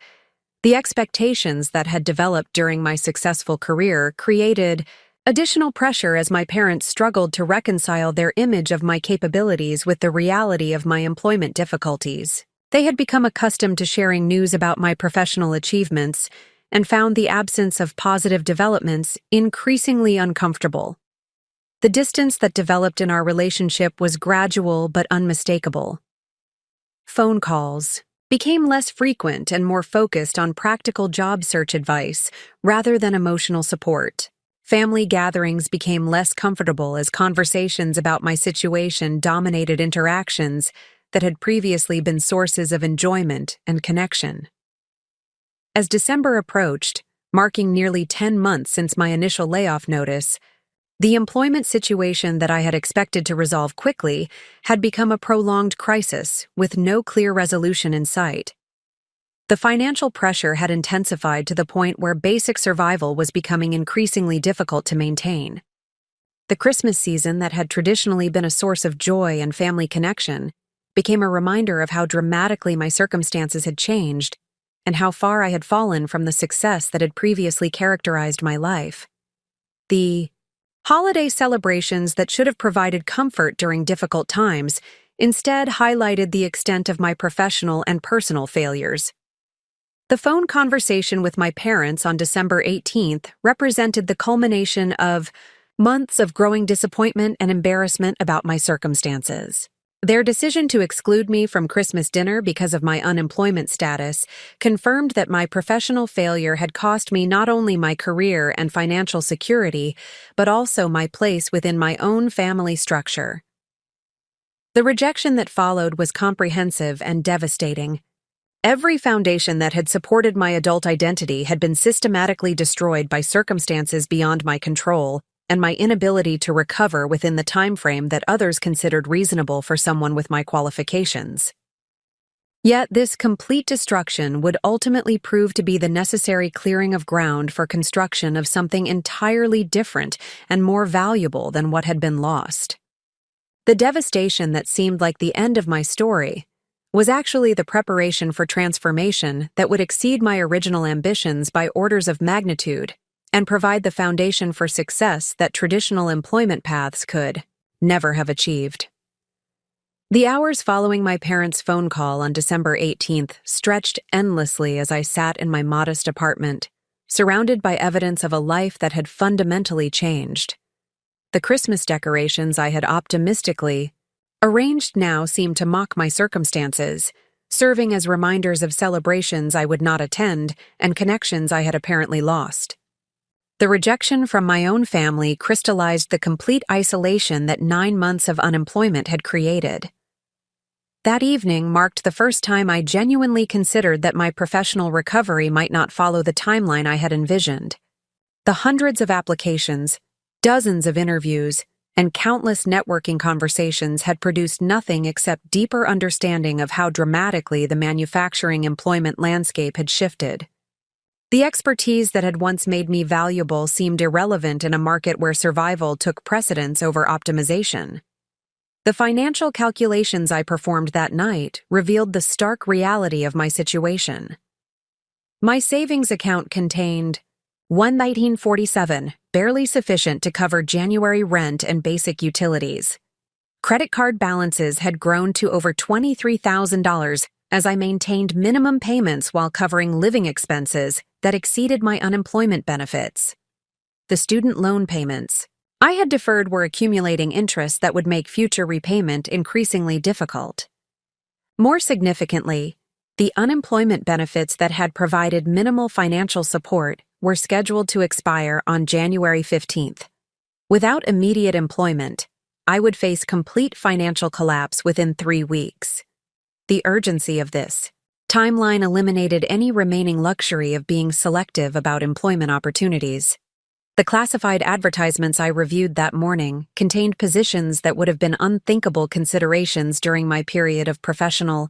The expectations that had developed during my successful career created additional pressure as my parents struggled to reconcile their image of my capabilities with the reality of my employment difficulties. They had become accustomed to sharing news about my professional achievements and found the absence of positive developments increasingly uncomfortable. The distance that developed in our relationship was gradual but unmistakable. Phone calls became less frequent and more focused on practical job search advice rather than emotional support. Family gatherings became less comfortable as conversations about my situation dominated interactions that had previously been sources of enjoyment and connection. As December approached, marking nearly 10 months since my initial layoff notice, the employment situation that I had expected to resolve quickly had become a prolonged crisis with no clear resolution in sight. The financial pressure had intensified to the point where basic survival was becoming increasingly difficult to maintain. The Christmas season that had traditionally been a source of joy and family connection became a reminder of how dramatically my circumstances had changed and how far I had fallen from the success that had previously characterized my life. The holiday celebrations that should have provided comfort during difficult times instead highlighted the extent of my professional and personal failures. The phone conversation with my parents on December 18th represented the culmination of months of growing disappointment and embarrassment about my circumstances. Their decision to exclude me from Christmas dinner because of my unemployment status confirmed that my professional failure had cost me not only my career and financial security, but also my place within my own family structure. The rejection that followed was comprehensive and devastating. Every foundation that had supported my adult identity had been systematically destroyed by circumstances beyond my control, and my inability to recover within the time frame that others considered reasonable for someone with my qualifications. Yet this complete destruction would ultimately prove to be the necessary clearing of ground for construction of something entirely different and more valuable than what had been lost. The devastation that seemed like the end of my story was actually the preparation for transformation that would exceed my original ambitions by orders of magnitude and provide the foundation for success that traditional employment paths could never have achieved. The hours following my parents' phone call on December 18th stretched endlessly as I sat in my modest apartment, surrounded by evidence of a life that had fundamentally changed. The Christmas decorations I had optimistically arranged now seemed to mock my circumstances, serving as reminders of celebrations I would not attend and connections I had apparently lost. The rejection from my own family crystallized the complete isolation that 9 months of unemployment had created. That evening marked the first time I genuinely considered that my professional recovery might not follow the timeline I had envisioned. The hundreds of applications, dozens of interviews, and countless networking conversations had produced nothing except deeper understanding of how dramatically the manufacturing employment landscape had shifted. The expertise that had once made me valuable seemed irrelevant in a market where survival took precedence over optimization. The financial calculations I performed that night revealed the stark reality of my situation. My savings account contained $1,947, barely sufficient to cover January rent and basic utilities. Credit card balances had grown to over $23,000, as I maintained minimum payments while covering living expenses that exceeded my unemployment benefits. The student loan payments I had deferred were accumulating interest that would make future repayment increasingly difficult. More significantly, the unemployment benefits that had provided minimal financial support were scheduled to expire on January 15th. Without immediate employment, I would face complete financial collapse within 3 weeks. The urgency of this timeline eliminated any remaining luxury of being selective about employment opportunities. The classified advertisements I reviewed that morning contained positions that would have been unthinkable considerations during my period of professional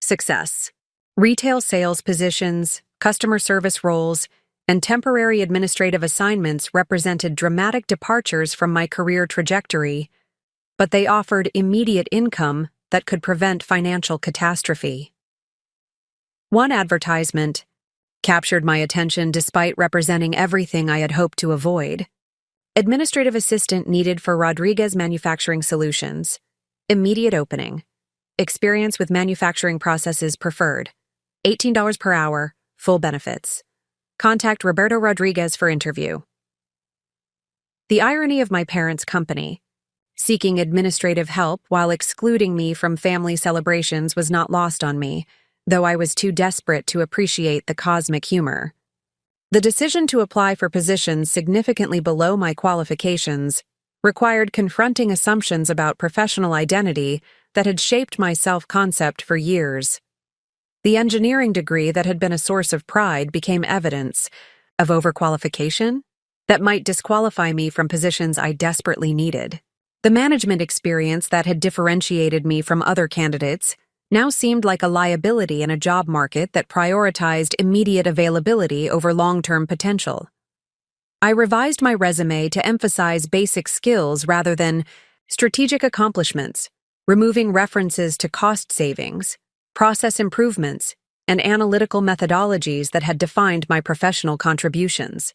success. Retail sales positions, customer service roles, and temporary administrative assignments represented dramatic departures from my career trajectory, but they offered immediate income that could prevent financial catastrophe. One advertisement captured my attention despite representing everything I had hoped to avoid. Administrative assistant needed for Rodriguez Manufacturing Solutions. Immediate opening. Experience with manufacturing processes preferred. $18 per hour, full benefits. Contact Roberto Rodriguez for interview. The irony of my parents' company, seeking administrative help while excluding me from family celebrations, was not lost on me, though I was too desperate to appreciate the cosmic humor. The decision to apply for positions significantly below my qualifications required confronting assumptions about professional identity that had shaped my self-concept for years. The engineering degree that had been a source of pride became evidence of overqualification that might disqualify me from positions I desperately needed. The management experience that had differentiated me from other candidates now seemed like a liability in a job market that prioritized immediate availability over long-term potential. I revised my resume to emphasize basic skills rather than strategic accomplishments, removing references to cost savings, process improvements, and analytical methodologies that had defined my professional contributions.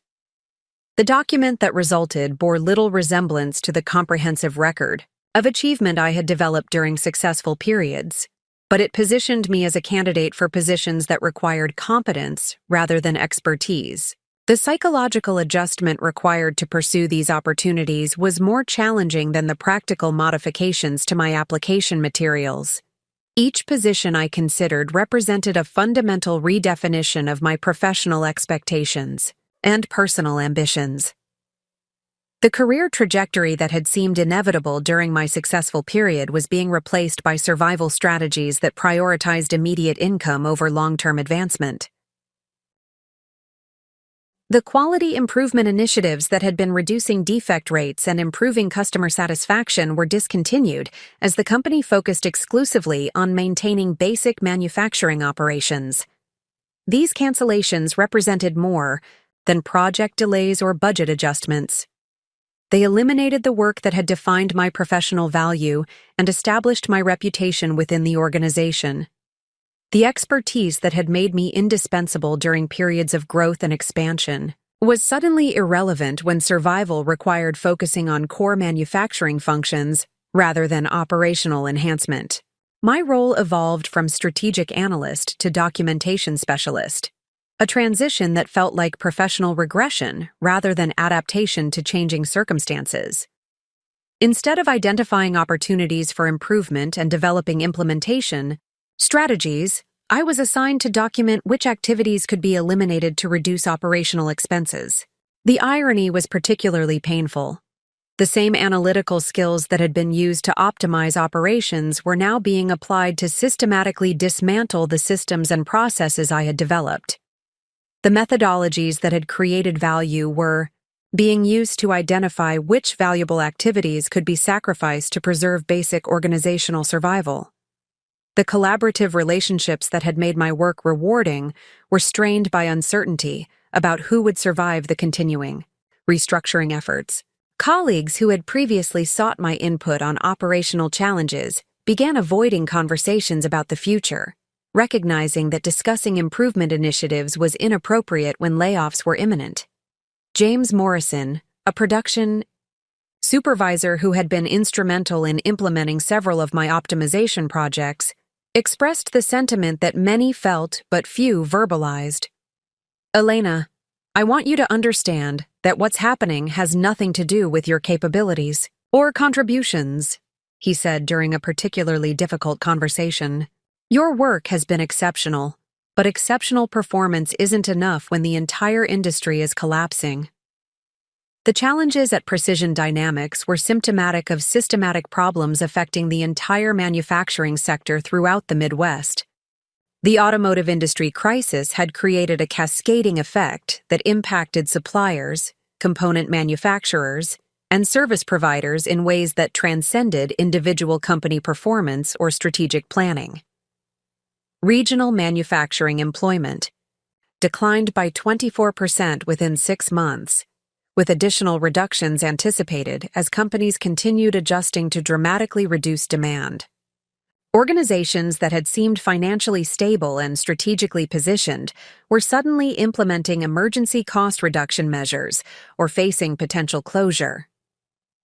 The document that resulted bore little resemblance to the comprehensive record of achievement I had developed during successful periods, but it positioned me as a candidate for positions that required competence rather than expertise. The psychological adjustment required to pursue these opportunities was more challenging than the practical modifications to my application materials. Each position I considered represented a fundamental redefinition of my professional expectations and personal ambitions. The career trajectory that had seemed inevitable during my successful period was being replaced by survival strategies that prioritized immediate income over long-term advancement. The quality improvement initiatives that had been reducing defect rates and improving customer satisfaction were discontinued as the company focused exclusively on maintaining basic manufacturing operations. These cancellations represented more than project delays or budget adjustments. They eliminated the work that had defined my professional value and established my reputation within the organization. The expertise that had made me indispensable during periods of growth and expansion was suddenly irrelevant when survival required focusing on core manufacturing functions rather than operational enhancement. My role evolved from strategic analyst to documentation specialist, a transition that felt like professional regression rather than adaptation to changing circumstances. Instead of identifying opportunities for improvement and developing implementation strategies, I was assigned to document which activities could be eliminated to reduce operational expenses. The irony was particularly painful. The same analytical skills that had been used to optimize operations were now being applied to systematically dismantle the systems and processes I had developed. The methodologies that had created value were being used to identify which valuable activities could be sacrificed to preserve basic organizational survival. The collaborative relationships that had made my work rewarding were strained by uncertainty about who would survive the continuing restructuring efforts. Colleagues who had previously sought my input on operational challenges began avoiding conversations about the future, recognizing that discussing improvement initiatives was inappropriate when layoffs were imminent. James Morrison, a production supervisor who had been instrumental in implementing several of my optimization projects, expressed the sentiment that many felt but few verbalized. Elena, I want you to understand that what's happening has nothing to do with your capabilities or contributions, he said during a particularly difficult conversation. Your work has been exceptional, but exceptional performance isn't enough when the entire industry is collapsing. The challenges at Precision Dynamics were symptomatic of systematic problems affecting the entire manufacturing sector throughout the Midwest. The automotive industry crisis had created a cascading effect that impacted suppliers, component manufacturers, and service providers in ways that transcended individual company performance or strategic planning. Regional manufacturing employment declined by 24% within 6 months, with additional reductions anticipated as companies continued adjusting to dramatically reduce demand. Organizations that had seemed financially stable and strategically positioned were suddenly implementing emergency cost reduction measures or facing potential closure.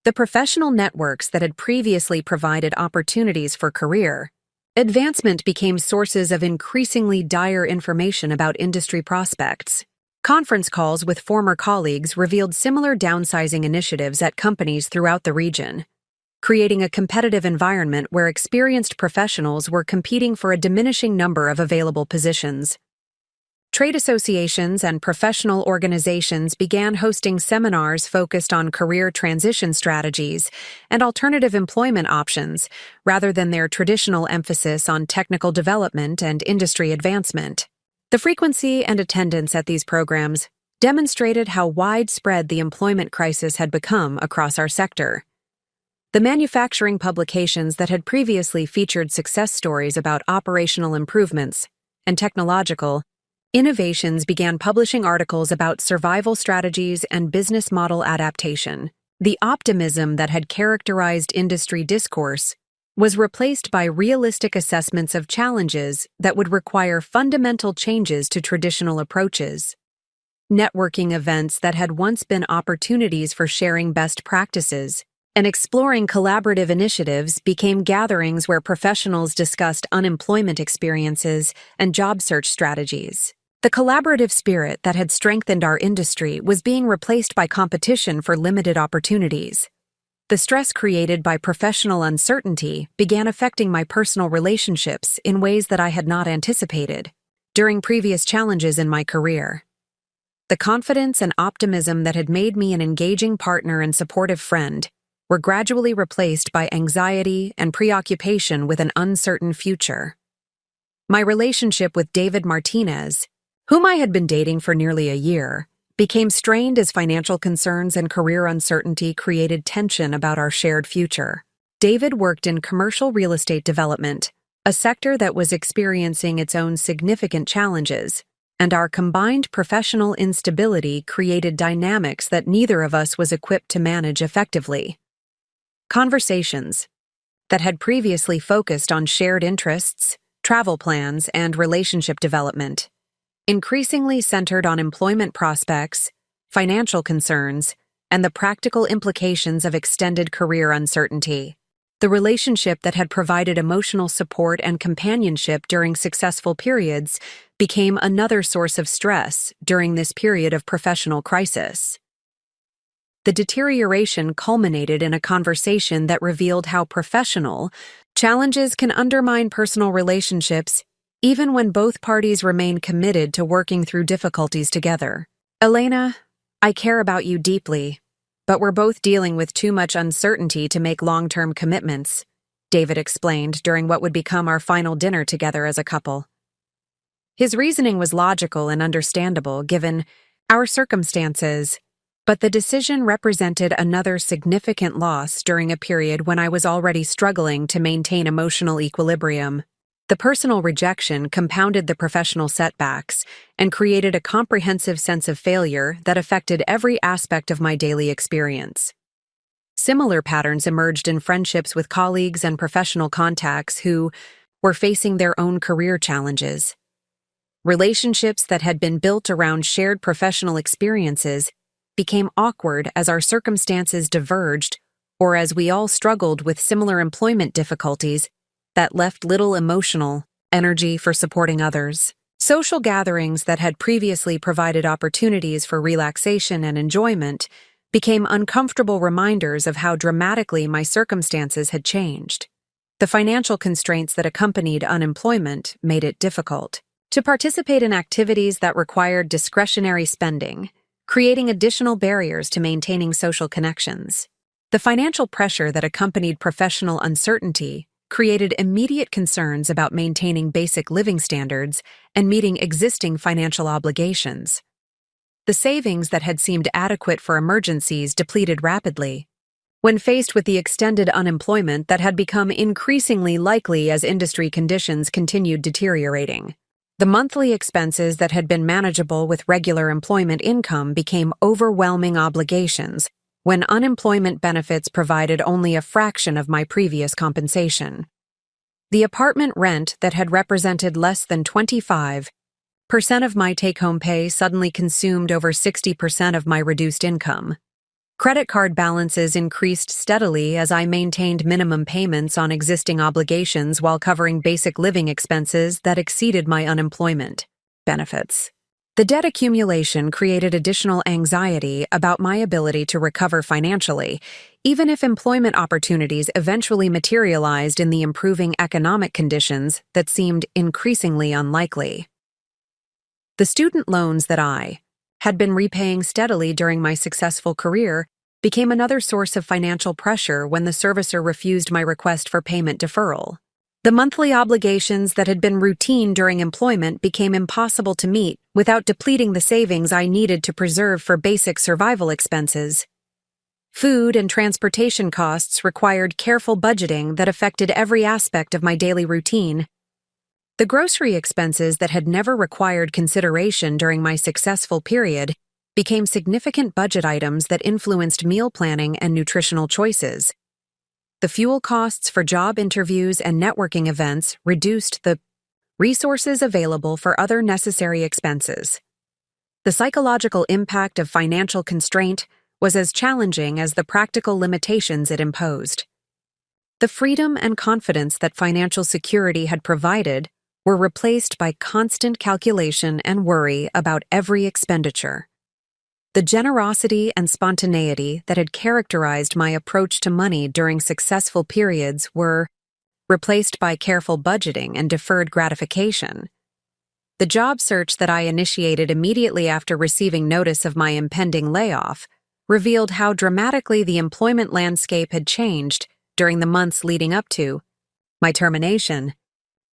The professional networks that had previously provided opportunities for career advancement became sources of increasingly dire information about industry prospects. Conference calls with former colleagues revealed similar downsizing initiatives at companies throughout the region, creating a competitive environment where experienced professionals were competing for a diminishing number of available positions. Trade associations and professional organizations began hosting seminars focused on career transition strategies and alternative employment options, rather than their traditional emphasis on technical development and industry advancement. The frequency and attendance at these programs demonstrated how widespread the employment crisis had become across our sector. The manufacturing publications that had previously featured success stories about operational improvements and technological innovations began publishing articles about survival strategies and business model adaptation. The optimism that had characterized industry discourse was replaced by realistic assessments of challenges that would require fundamental changes to traditional approaches. Networking events that had once been opportunities for sharing best practices and exploring collaborative initiatives became gatherings where professionals discussed unemployment experiences and job search strategies. The collaborative spirit that had strengthened our industry was being replaced by competition for limited opportunities. The stress created by professional uncertainty began affecting my personal relationships in ways that I had not anticipated during previous challenges in my career. The confidence and optimism that had made me an engaging partner and supportive friend were gradually replaced by anxiety and preoccupation with an uncertain future. My relationship with David Martinez, whom I had been dating for nearly a year, became strained as financial concerns and career uncertainty created tension about our shared future. David worked in commercial real estate development, a sector that was experiencing its own significant challenges, and our combined professional instability created dynamics that neither of us was equipped to manage effectively. Conversations that had previously focused on shared interests, travel plans, and relationship development increasingly centered on employment prospects, financial concerns, and the practical implications of extended career uncertainty. The relationship that had provided emotional support and companionship during successful periods became another source of stress during this period of professional crisis. The deterioration culminated in a conversation that revealed how professional challenges can undermine personal relationships even when both parties remain committed to working through difficulties together. Elena, I care about you deeply, but we're both dealing with too much uncertainty to make long-term commitments, David explained during what would become our final dinner together as a couple. His reasoning was logical and understandable given our circumstances, but the decision represented another significant loss during a period when I was already struggling to maintain emotional equilibrium. The personal rejection compounded the professional setbacks and created a comprehensive sense of failure that affected every aspect of my daily experience. Similar patterns emerged in friendships with colleagues and professional contacts who were facing their own career challenges. Relationships that had been built around shared professional experiences became awkward as our circumstances diverged or as we all struggled with similar employment difficulties that left little emotional energy for supporting others. Social gatherings that had previously provided opportunities for relaxation and enjoyment became uncomfortable reminders of how dramatically my circumstances had changed. The financial constraints that accompanied unemployment made it difficult to participate in activities that required discretionary spending, creating additional barriers to maintaining social connections. The financial pressure that accompanied professional uncertainty created immediate concerns about maintaining basic living standards and meeting existing financial obligations. The savings that had seemed adequate for emergencies depleted rapidly. When faced with the extended unemployment that had become increasingly likely as industry conditions continued deteriorating, the monthly expenses that had been manageable with regular employment income became overwhelming obligations when unemployment benefits provided only a fraction of my previous compensation. The apartment rent that had represented less than 25% of my take-home pay suddenly consumed over 60% of my reduced income. Credit card balances increased steadily as I maintained minimum payments on existing obligations while covering basic living expenses that exceeded my unemployment benefits. The debt accumulation created additional anxiety about my ability to recover financially, even if employment opportunities eventually materialized in the improving economic conditions that seemed increasingly unlikely. The student loans that I had been repaying steadily during my successful career became another source of financial pressure when the servicer refused my request for payment deferral. The monthly obligations that had been routine during employment became impossible to meet without depleting the savings I needed to preserve for basic survival expenses. Food and transportation costs required careful budgeting that affected every aspect of my daily routine. The grocery expenses that had never required consideration during my successful period became significant budget items that influenced meal planning and nutritional choices. The fuel costs for job interviews and networking events reduced the resources available for other necessary expenses. The psychological impact of financial constraint was as challenging as the practical limitations it imposed. The freedom and confidence that financial security had provided were replaced by constant calculation and worry about every expenditure. The generosity and spontaneity that had characterized my approach to money during successful periods were replaced by careful budgeting and deferred gratification. The job search that I initiated immediately after receiving notice of my impending layoff revealed how dramatically the employment landscape had changed during the months leading up to my termination.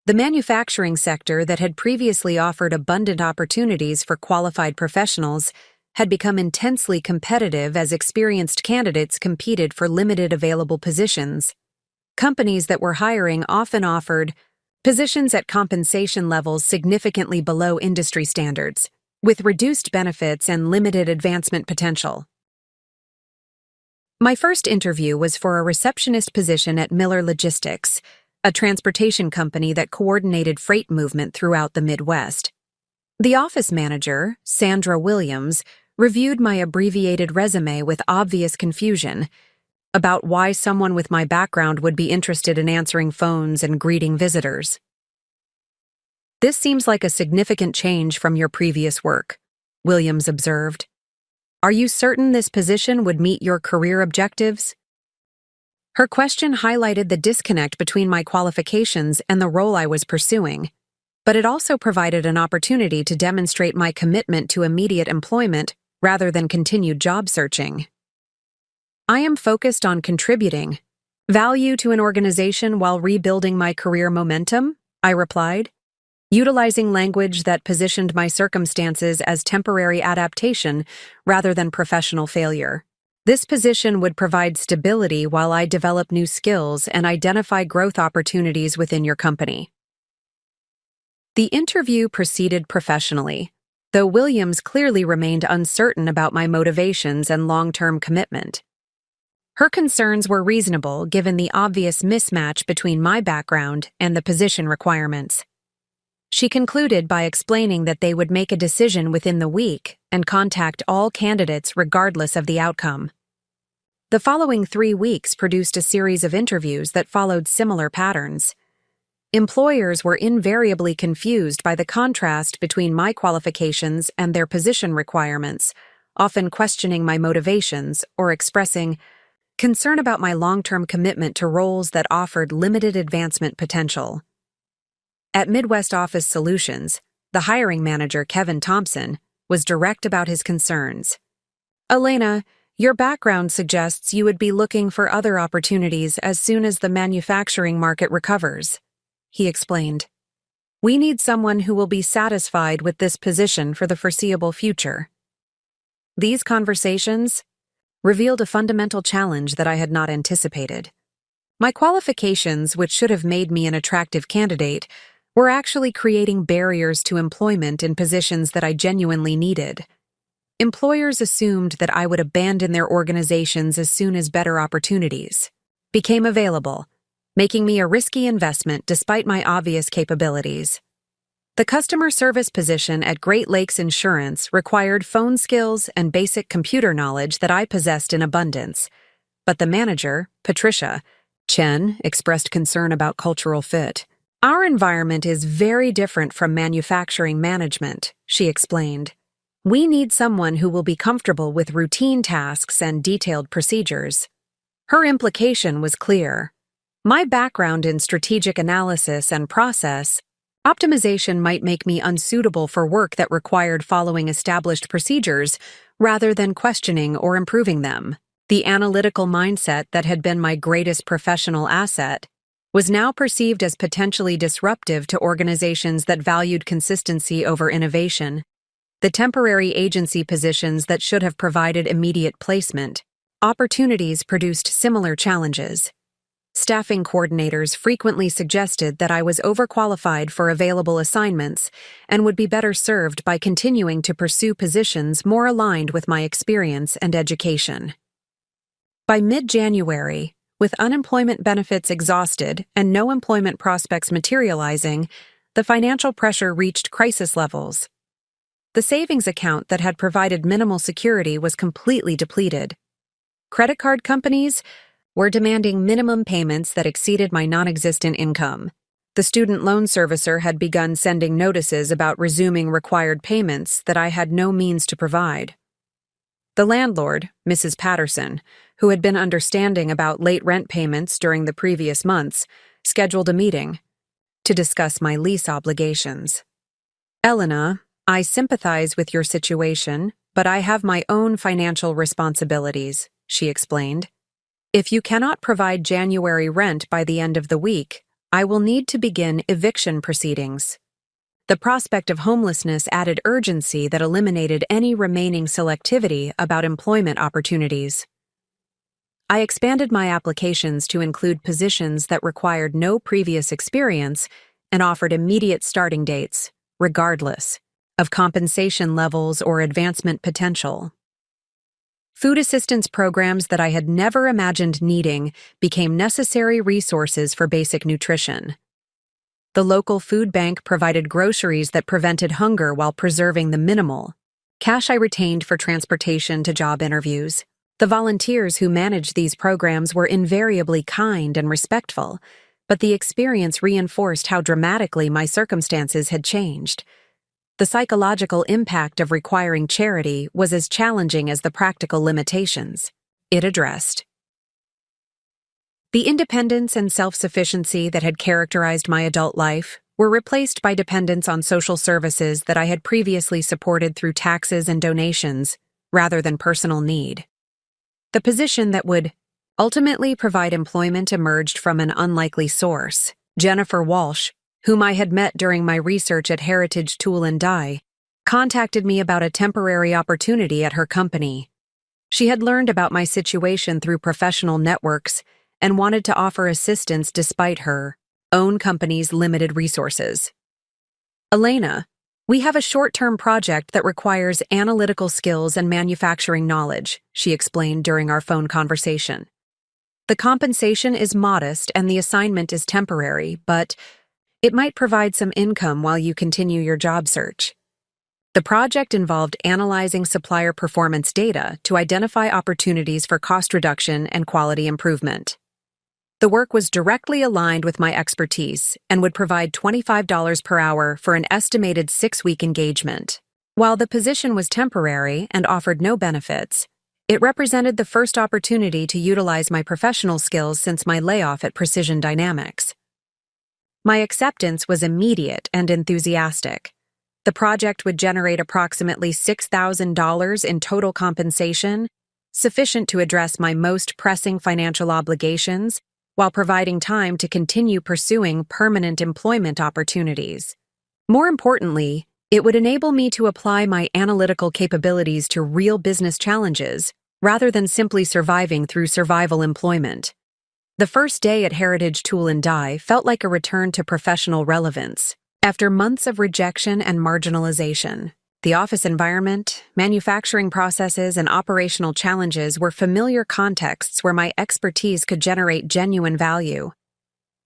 The manufacturing sector that had previously offered abundant opportunities for qualified professionals had become intensely competitive as experienced candidates competed for limited available positions. Companies that were hiring often offered positions at compensation levels significantly below industry standards, with reduced benefits and limited advancement potential. My first interview was for a receptionist position at Miller Logistics, a transportation company that coordinated freight movement throughout the Midwest. The office manager, Sandra Williams, reviewed my abbreviated resume with obvious confusion about why someone with my background would be interested in answering phones and greeting visitors. "This seems like a significant change from your previous work," Williams observed. "Are you certain this position would meet your career objectives?" Her question highlighted the disconnect between my qualifications and the role I was pursuing, but it also provided an opportunity to demonstrate my commitment to immediate employment rather than continued job searching. "I am focused on contributing value to an organization while rebuilding my career momentum," I replied, utilizing language that positioned my circumstances as temporary adaptation rather than professional failure. "This position would provide stability while I develop new skills and identify growth opportunities within your company." The interview proceeded professionally, though Williams clearly remained uncertain about my motivations and long-term commitment. Her concerns were reasonable given the obvious mismatch between my background and the position requirements. She concluded by explaining that they would make a decision within the week and contact all candidates regardless of the outcome. The following 3 weeks produced a series of interviews that followed similar patterns. Employers were invariably confused by the contrast between my qualifications and their position requirements, often questioning my motivations or expressing concern about my long-term commitment to roles that offered limited advancement potential. At Midwest Office Solutions, the hiring manager, Kevin Thompson, was direct about his concerns. "Elena, your background suggests you would be looking for other opportunities as soon as the manufacturing market recovers," he explained. "We need someone who will be satisfied with this position for the foreseeable future." These conversations revealed a fundamental challenge that I had not anticipated. My qualifications, which should have made me an attractive candidate, were actually creating barriers to employment in positions that I genuinely needed. Employers assumed that I would abandon their organizations as soon as better opportunities became available, making me a risky investment despite my obvious capabilities. The customer service position at Great Lakes Insurance required phone skills and basic computer knowledge that I possessed in abundance, but the manager, Patricia Chen, expressed concern about cultural fit. "Our environment is very different from manufacturing management," she explained. "We need someone who will be comfortable with routine tasks and detailed procedures." Her implication was clear. My background in strategic analysis and process optimization might make me unsuitable for work that required following established procedures rather than questioning or improving them. The analytical mindset that had been my greatest professional asset was now perceived as potentially disruptive to organizations that valued consistency over innovation. The temporary agency positions that should have provided immediate placement opportunities produced similar challenges. Staffing coordinators frequently suggested that I was overqualified for available assignments and would be better served by continuing to pursue positions more aligned with my experience and education. By mid-January, with unemployment benefits exhausted and no employment prospects materializing, the financial pressure reached crisis levels. The savings account that had provided minimal security was completely depleted. Credit card companies were demanding minimum payments that exceeded my non-existent income. The student loan servicer had begun sending notices about resuming required payments that I had no means to provide. The landlord, Mrs. Patterson, who had been understanding about late rent payments during the previous months, scheduled a meeting to discuss my lease obligations. "Elena, I sympathize with your situation, but I have my own financial responsibilities," she explained. "If you cannot provide January rent by the end of the week, I will need to begin eviction proceedings." The prospect of homelessness added urgency that eliminated any remaining selectivity about employment opportunities. I expanded my applications to include positions that required no previous experience and offered immediate starting dates, regardless of compensation levels or advancement potential. Food assistance programs that I had never imagined needing became necessary resources for basic nutrition. The local food bank provided groceries that prevented hunger while preserving the minimal cash I retained for transportation to job interviews. The volunteers who managed these programs were invariably kind and respectful, but the experience reinforced how dramatically my circumstances had changed. The psychological impact of requiring charity was as challenging as the practical limitations it addressed. The independence and self-sufficiency that had characterized my adult life were replaced by dependence on social services that I had previously supported through taxes and donations, rather than personal need. The position that would ultimately provide employment emerged from an unlikely source. Jennifer Walsh, whom I had met during my research at Heritage Tool and Die, contacted me about a temporary opportunity at her company. She had learned about my situation through professional networks and wanted to offer assistance despite her own company's limited resources. "Elena, we have a short-term project that requires analytical skills and manufacturing knowledge," she explained during our phone conversation. "The compensation is modest and the assignment is temporary, but it might provide some income while you continue your job search." The project involved analyzing supplier performance data to identify opportunities for cost reduction and quality improvement. The work was directly aligned with my expertise and would provide $25 per hour for an estimated 6-week engagement. While the position was temporary and offered no benefits, it represented the first opportunity to utilize my professional skills since my layoff at Precision Dynamics. My acceptance was immediate and enthusiastic. The project would generate approximately $6,000 in total compensation, sufficient to address my most pressing financial obligations, while providing time to continue pursuing permanent employment opportunities. More importantly, it would enable me to apply my analytical capabilities to real business challenges, rather than simply surviving through survival employment. The first day at Heritage Tool & Die felt like a return to professional relevance. After months of rejection and marginalization, the office environment, manufacturing processes, and operational challenges were familiar contexts where my expertise could generate genuine value.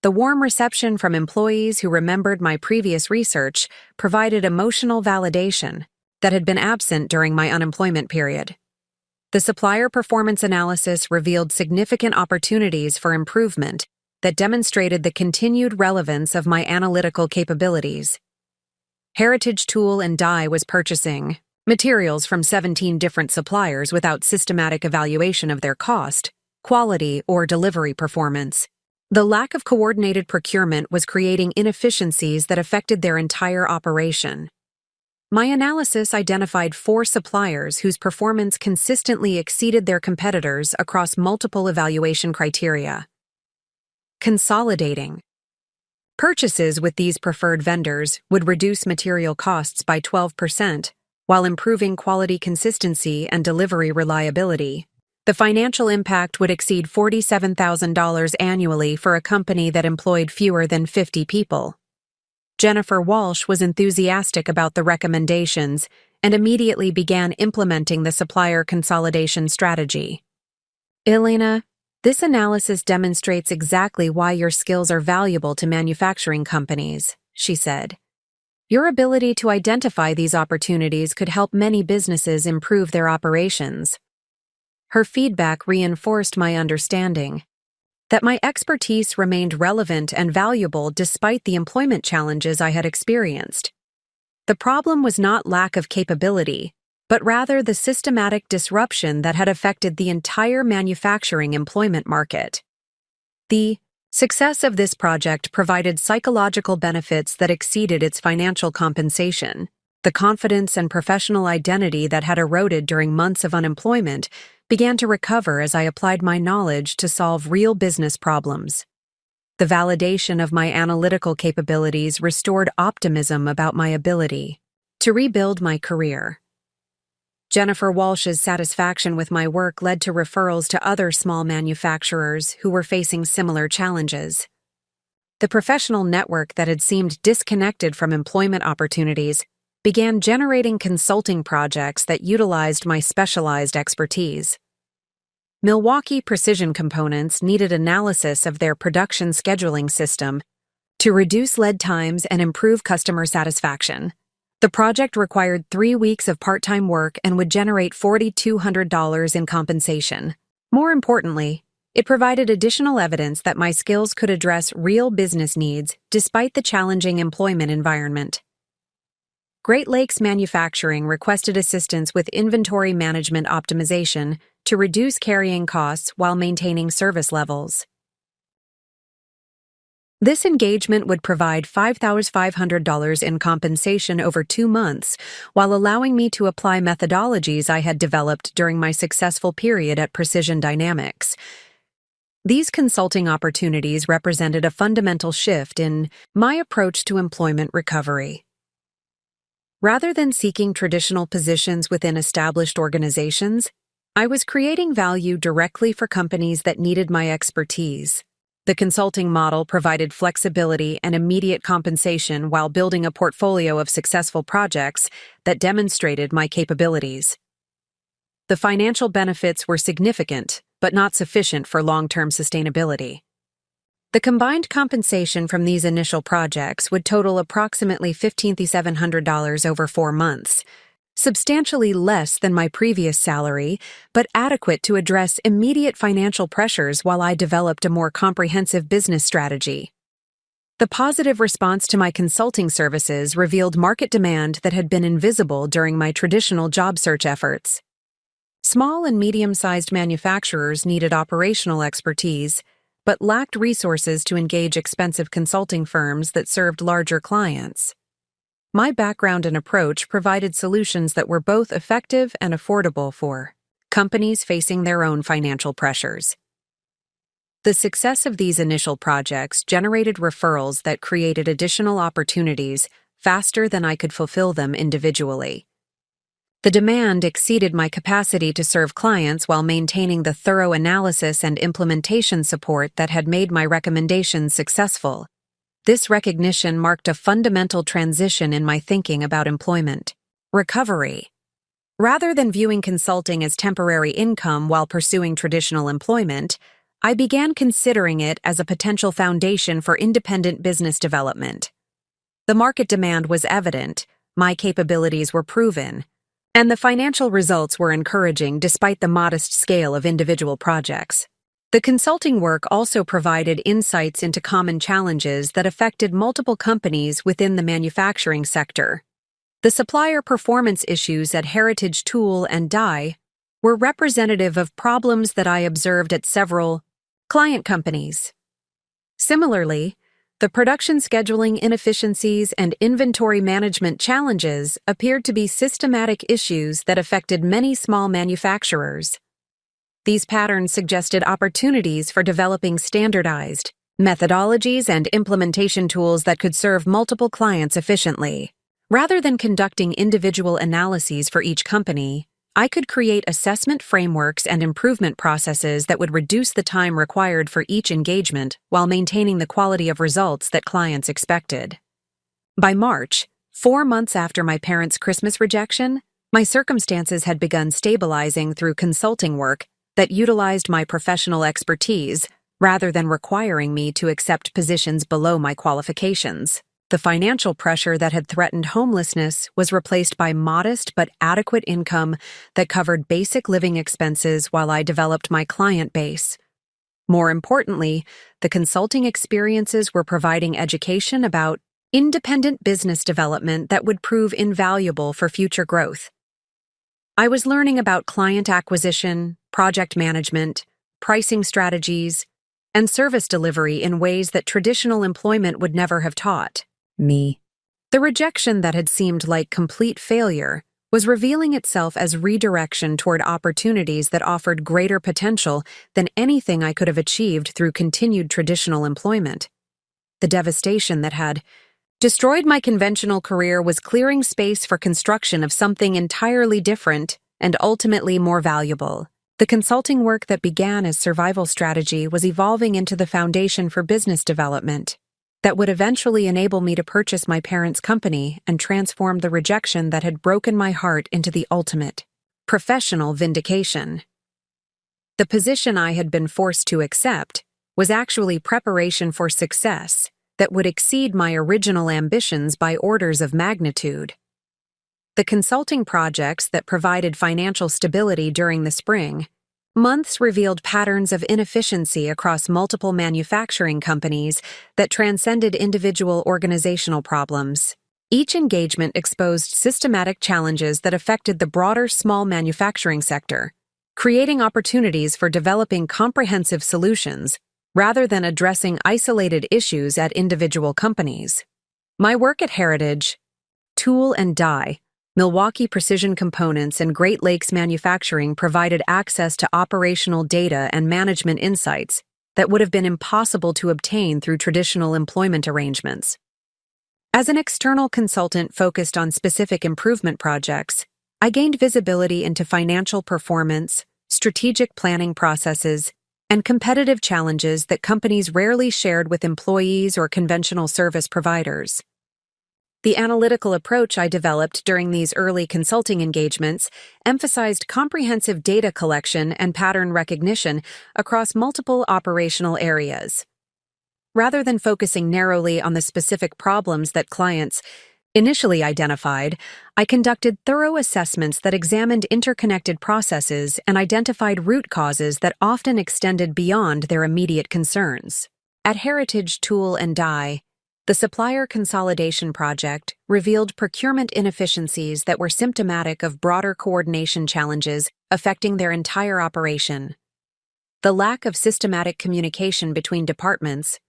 The warm reception from employees who remembered my previous research provided emotional validation that had been absent during my unemployment period. The supplier performance analysis revealed significant opportunities for improvement that demonstrated the continued relevance of my analytical capabilities. Heritage Tool & Die was purchasing materials from 17 different suppliers without systematic evaluation of their cost, quality, or delivery performance. The lack of coordinated procurement was creating inefficiencies that affected their entire operation. My analysis identified 4 suppliers whose performance consistently exceeded their competitors across multiple evaluation criteria. Consolidating. Purchases with these preferred vendors would reduce material costs by 12%, while improving quality consistency and delivery reliability. The financial impact would exceed $47,000 annually for a company that employed fewer than 50 people. Jennifer Walsh was enthusiastic about the recommendations and immediately began implementing the supplier consolidation strategy. Elena, this analysis demonstrates exactly why your skills are valuable to manufacturing companies, she said. Your ability to identify these opportunities could help many businesses improve their operations. Her feedback reinforced my understanding that my expertise remained relevant and valuable despite the employment challenges I had experienced. The problem was not lack of capability, but rather the systematic disruption that had affected the entire manufacturing employment market. The success of this project provided psychological benefits that exceeded its financial compensation. The confidence and professional identity that had eroded during months of unemployment began to recover as I applied my knowledge to solve real business problems. The validation of my analytical capabilities restored optimism about my ability to rebuild my career. Jennifer Walsh's satisfaction with my work led to referrals to other small manufacturers who were facing similar challenges. The professional network that had seemed disconnected from employment opportunities began generating consulting projects that utilized my specialized expertise. Milwaukee Precision Components needed analysis of their production scheduling system to reduce lead times and improve customer satisfaction. The project required 3 weeks of part-time work and would generate $4,200 in compensation. More importantly, it provided additional evidence that my skills could address real business needs despite the challenging employment environment. Great Lakes Manufacturing requested assistance with inventory management optimization to reduce carrying costs while maintaining service levels. This engagement would provide $5,500 in compensation over 2 months, while allowing me to apply methodologies I had developed during my successful period at Precision Dynamics. These consulting opportunities represented a fundamental shift in my approach to employment recovery. Rather than seeking traditional positions within established organizations, I was creating value directly for companies that needed my expertise. The consulting model provided flexibility and immediate compensation while building a portfolio of successful projects that demonstrated my capabilities. The financial benefits were significant, but not sufficient for long-term sustainability. The combined compensation from these initial projects would total approximately $15,700 over 4 months, substantially less than my previous salary, but adequate to address immediate financial pressures while I developed a more comprehensive business strategy. The positive response to my consulting services revealed market demand that had been invisible during my traditional job search efforts. Small and medium-sized manufacturers needed operational expertise, but lacked resources to engage expensive consulting firms that served larger clients. My background and approach provided solutions that were both effective and affordable for companies facing their own financial pressures. The success of these initial projects generated referrals that created additional opportunities faster than I could fulfill them individually. The demand exceeded my capacity to serve clients while maintaining the thorough analysis and implementation support that had made my recommendations successful. This recognition marked a fundamental transition in my thinking about employment recovery. Rather than viewing consulting as temporary income while pursuing traditional employment, I began considering it as a potential foundation for independent business development. The market demand was evident, my capabilities were proven, and the financial results were encouraging despite the modest scale of individual projects. The consulting work also provided insights into common challenges that affected multiple companies within the manufacturing sector. The supplier performance issues at Heritage Tool and Die were representative of problems that I observed at several client companies. Similarly, the production scheduling inefficiencies and inventory management challenges appeared to be systematic issues that affected many small manufacturers. These patterns suggested opportunities for developing standardized methodologies and implementation tools that could serve multiple clients efficiently. Rather than conducting individual analyses for each company, I could create assessment frameworks and improvement processes that would reduce the time required for each engagement while maintaining the quality of results that clients expected. By March, 4 months after my parents' Christmas rejection, my circumstances had begun stabilizing through consulting work that utilized my professional expertise rather than requiring me to accept positions below my qualifications. The financial pressure that had threatened homelessness was replaced by modest but adequate income that covered basic living expenses while I developed my client base. More importantly, the consulting experiences were providing education about independent business development that would prove invaluable for future growth. I was learning about client acquisition, project management, pricing strategies, and service delivery in ways that traditional employment would never have taught me. The rejection that had seemed like complete failure was revealing itself as redirection toward opportunities that offered greater potential than anything I could have achieved through continued traditional employment. The devastation that had destroyed my conventional career was clearing space for construction of something entirely different and ultimately more valuable. The consulting work that began as survival strategy was evolving into the foundation for business development that would eventually enable me to purchase my parents' company and transform the rejection that had broken my heart into the ultimate professional vindication. The position I had been forced to accept was actually preparation for success that would exceed my original ambitions by orders of magnitude. The consulting projects that provided financial stability during the spring months revealed patterns of inefficiency across multiple manufacturing companies that transcended individual organizational problems. Each engagement exposed systematic challenges that affected the broader small manufacturing sector, creating opportunities for developing comprehensive solutions rather than addressing isolated issues at individual companies. My work at Heritage Tool and Die, Milwaukee Precision Components, and Great Lakes Manufacturing provided access to operational data and management insights that would have been impossible to obtain through traditional employment arrangements. As an external consultant focused on specific improvement projects, I gained visibility into financial performance, strategic planning processes, and competitive challenges that companies rarely shared with employees or conventional service providers. The analytical approach I developed during these early consulting engagements emphasized comprehensive data collection and pattern recognition across multiple operational areas. Rather than focusing narrowly on the specific problems that clients Initially identified, I conducted thorough assessments that examined interconnected processes and identified root causes that often extended beyond their immediate concerns. At Heritage Tool and Die, the supplier consolidation project revealed procurement inefficiencies that were symptomatic of broader coordination challenges affecting their entire operation. The lack of systematic communication between departments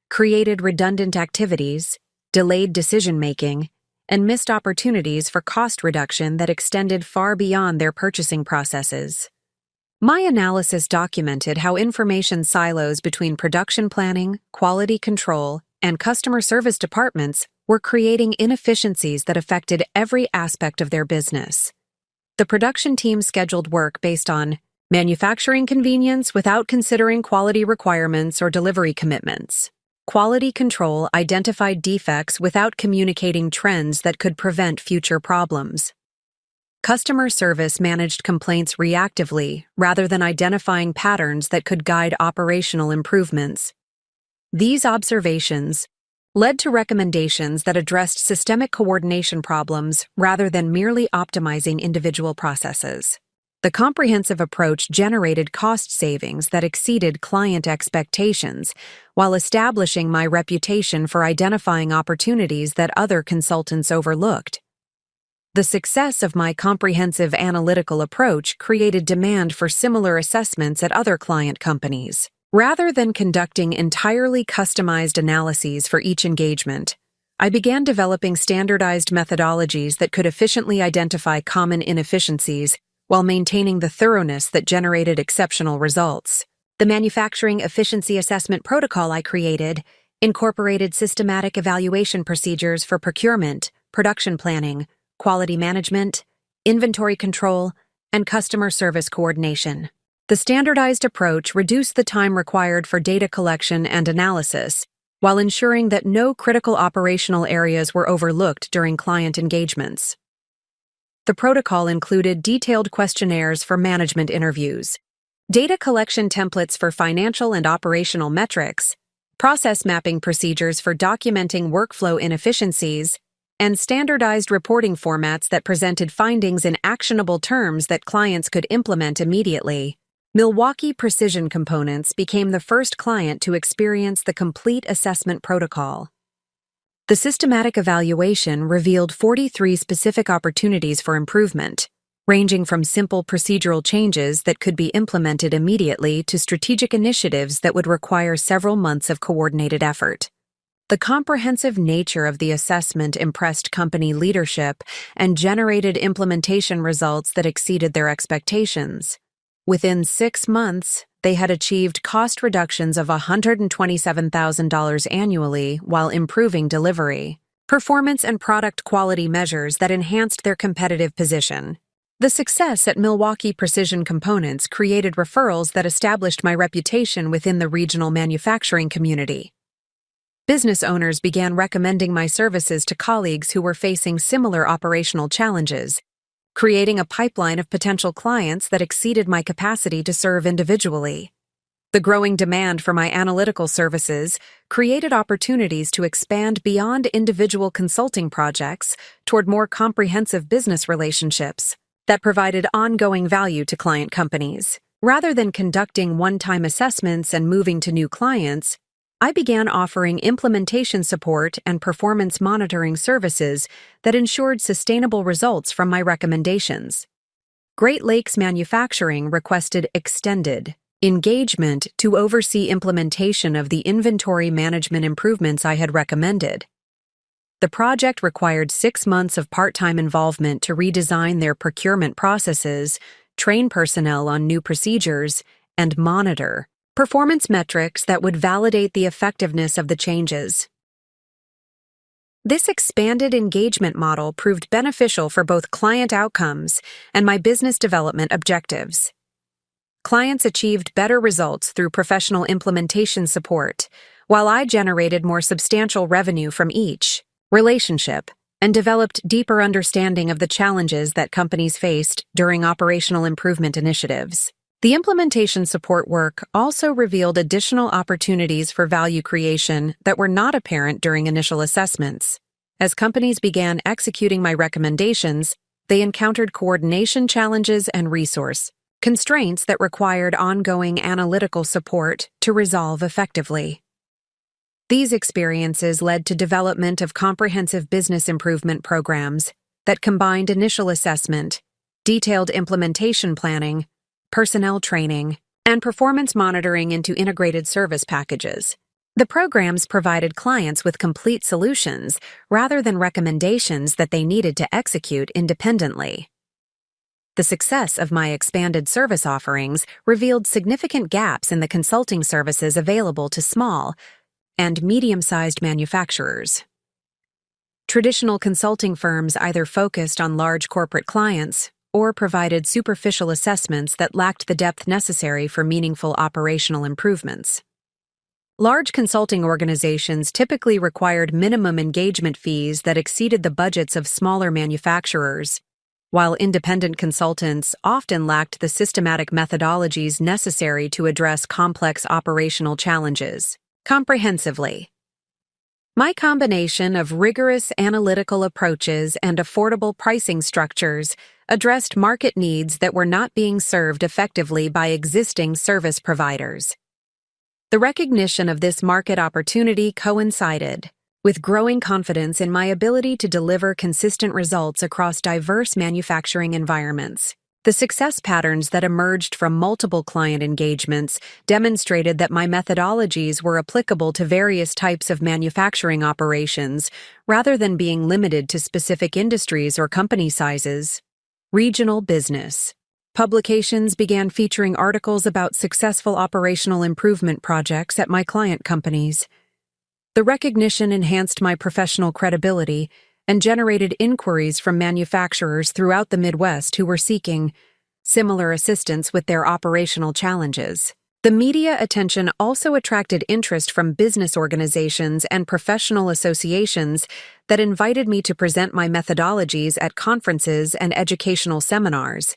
created redundant activities, delayed decision-making, and missed opportunities for cost reduction that extended far beyond their purchasing processes. My analysis documented how information silos between production planning, quality control, and customer service departments were creating inefficiencies that affected every aspect of their business. The production team scheduled work based on manufacturing convenience without considering quality requirements or delivery commitments. Quality control identified defects without communicating trends that could prevent future problems. Customer service managed complaints reactively rather than identifying patterns that could guide operational improvements. These observations led to recommendations that addressed systemic coordination problems rather than merely optimizing individual processes. The comprehensive approach generated cost savings that exceeded client expectations, while establishing my reputation for identifying opportunities that other consultants overlooked. The success of my comprehensive analytical approach created demand for similar assessments at other client companies. Rather than conducting entirely customized analyses for each engagement, I began developing standardized methodologies that could efficiently identify common inefficiencies while maintaining the thoroughness that generated exceptional results. The manufacturing efficiency assessment protocol I created incorporated systematic evaluation procedures for procurement, production planning, quality management, inventory control, and customer service coordination. The standardized approach reduced the time required for data collection and analysis, while ensuring that no critical operational areas were overlooked during client engagements. The protocol included detailed questionnaires for management interviews, data collection templates for financial and operational metrics, process mapping procedures for documenting workflow inefficiencies, and standardized reporting formats that presented findings in actionable terms that clients could implement immediately. Milwaukee Precision Components became the first client to experience the complete assessment protocol. The systematic evaluation revealed 43 specific opportunities for improvement, ranging from simple procedural changes that could be implemented immediately to strategic initiatives that would require several months of coordinated effort. The comprehensive nature of the assessment impressed company leadership and generated implementation results that exceeded their expectations. Within 6 months, they had achieved cost reductions of $127,000 annually while improving delivery, performance, and product quality measures that enhanced their competitive position. The success at Milwaukee Precision Components created referrals that established my reputation within the regional manufacturing community. Business owners began recommending my services to colleagues who were facing similar operational challenges, creating a pipeline of potential clients that exceeded my capacity to serve individually. The growing demand for my analytical services created opportunities to expand beyond individual consulting projects toward more comprehensive business relationships that provided ongoing value to client companies. Rather than conducting one-time assessments and moving to new clients, I began offering implementation support and performance monitoring services that ensured sustainable results from my recommendations. Great Lakes Manufacturing requested extended engagement to oversee implementation of the inventory management improvements I had recommended. The project required 6 months of part-time involvement to redesign their procurement processes, train personnel on new procedures, and monitor performance metrics that would validate the effectiveness of the changes. This expanded engagement model proved beneficial for both client outcomes and my business development objectives. Clients achieved better results through professional implementation support, while I generated more substantial revenue from each relationship and developed deeper understanding of the challenges that companies faced during operational improvement initiatives. The implementation support work also revealed additional opportunities for value creation that were not apparent during initial assessments. As companies began executing my recommendations, they encountered coordination challenges and resource constraints that required ongoing analytical support to resolve effectively. These experiences led to development of comprehensive business improvement programs that combined initial assessment, detailed implementation planning, personnel training, and performance monitoring into integrated service packages. The programs provided clients with complete solutions rather than recommendations that they needed to execute independently. The success of my expanded service offerings revealed significant gaps in the consulting services available to small and medium-sized manufacturers. Traditional consulting firms either focused on large corporate clients or provided superficial assessments that lacked the depth necessary for meaningful operational improvements. Large consulting organizations typically required minimum engagement fees that exceeded the budgets of smaller manufacturers, while independent consultants often lacked the systematic methodologies necessary to address complex operational challenges comprehensively. My combination of rigorous analytical approaches and affordable pricing structures addressed market needs that were not being served effectively by existing service providers. The recognition of this market opportunity coincided with growing confidence in my ability to deliver consistent results across diverse manufacturing environments. The success patterns that emerged from multiple client engagements demonstrated that my methodologies were applicable to various types of manufacturing operations rather than being limited to specific industries or company sizes. Regional business. Publications began featuring articles about successful operational improvement projects at my client companies. The recognition enhanced my professional credibility and generated inquiries from manufacturers throughout the Midwest who were seeking similar assistance with their operational challenges. The media attention also attracted interest from business organizations and professional associations that invited me to present my methodologies at conferences and educational seminars.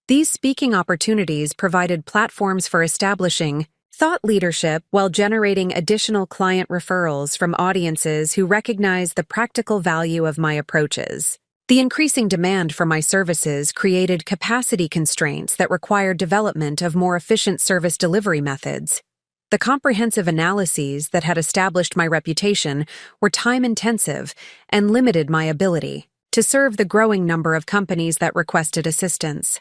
These speaking opportunities provided platforms for establishing thought leadership while generating additional client referrals from audiences who recognize the practical value of my approaches. The increasing demand for my services created capacity constraints that required development of more efficient service delivery methods. The comprehensive analyses that had established my reputation were time-intensive and limited my ability to serve the growing number of companies that requested assistance.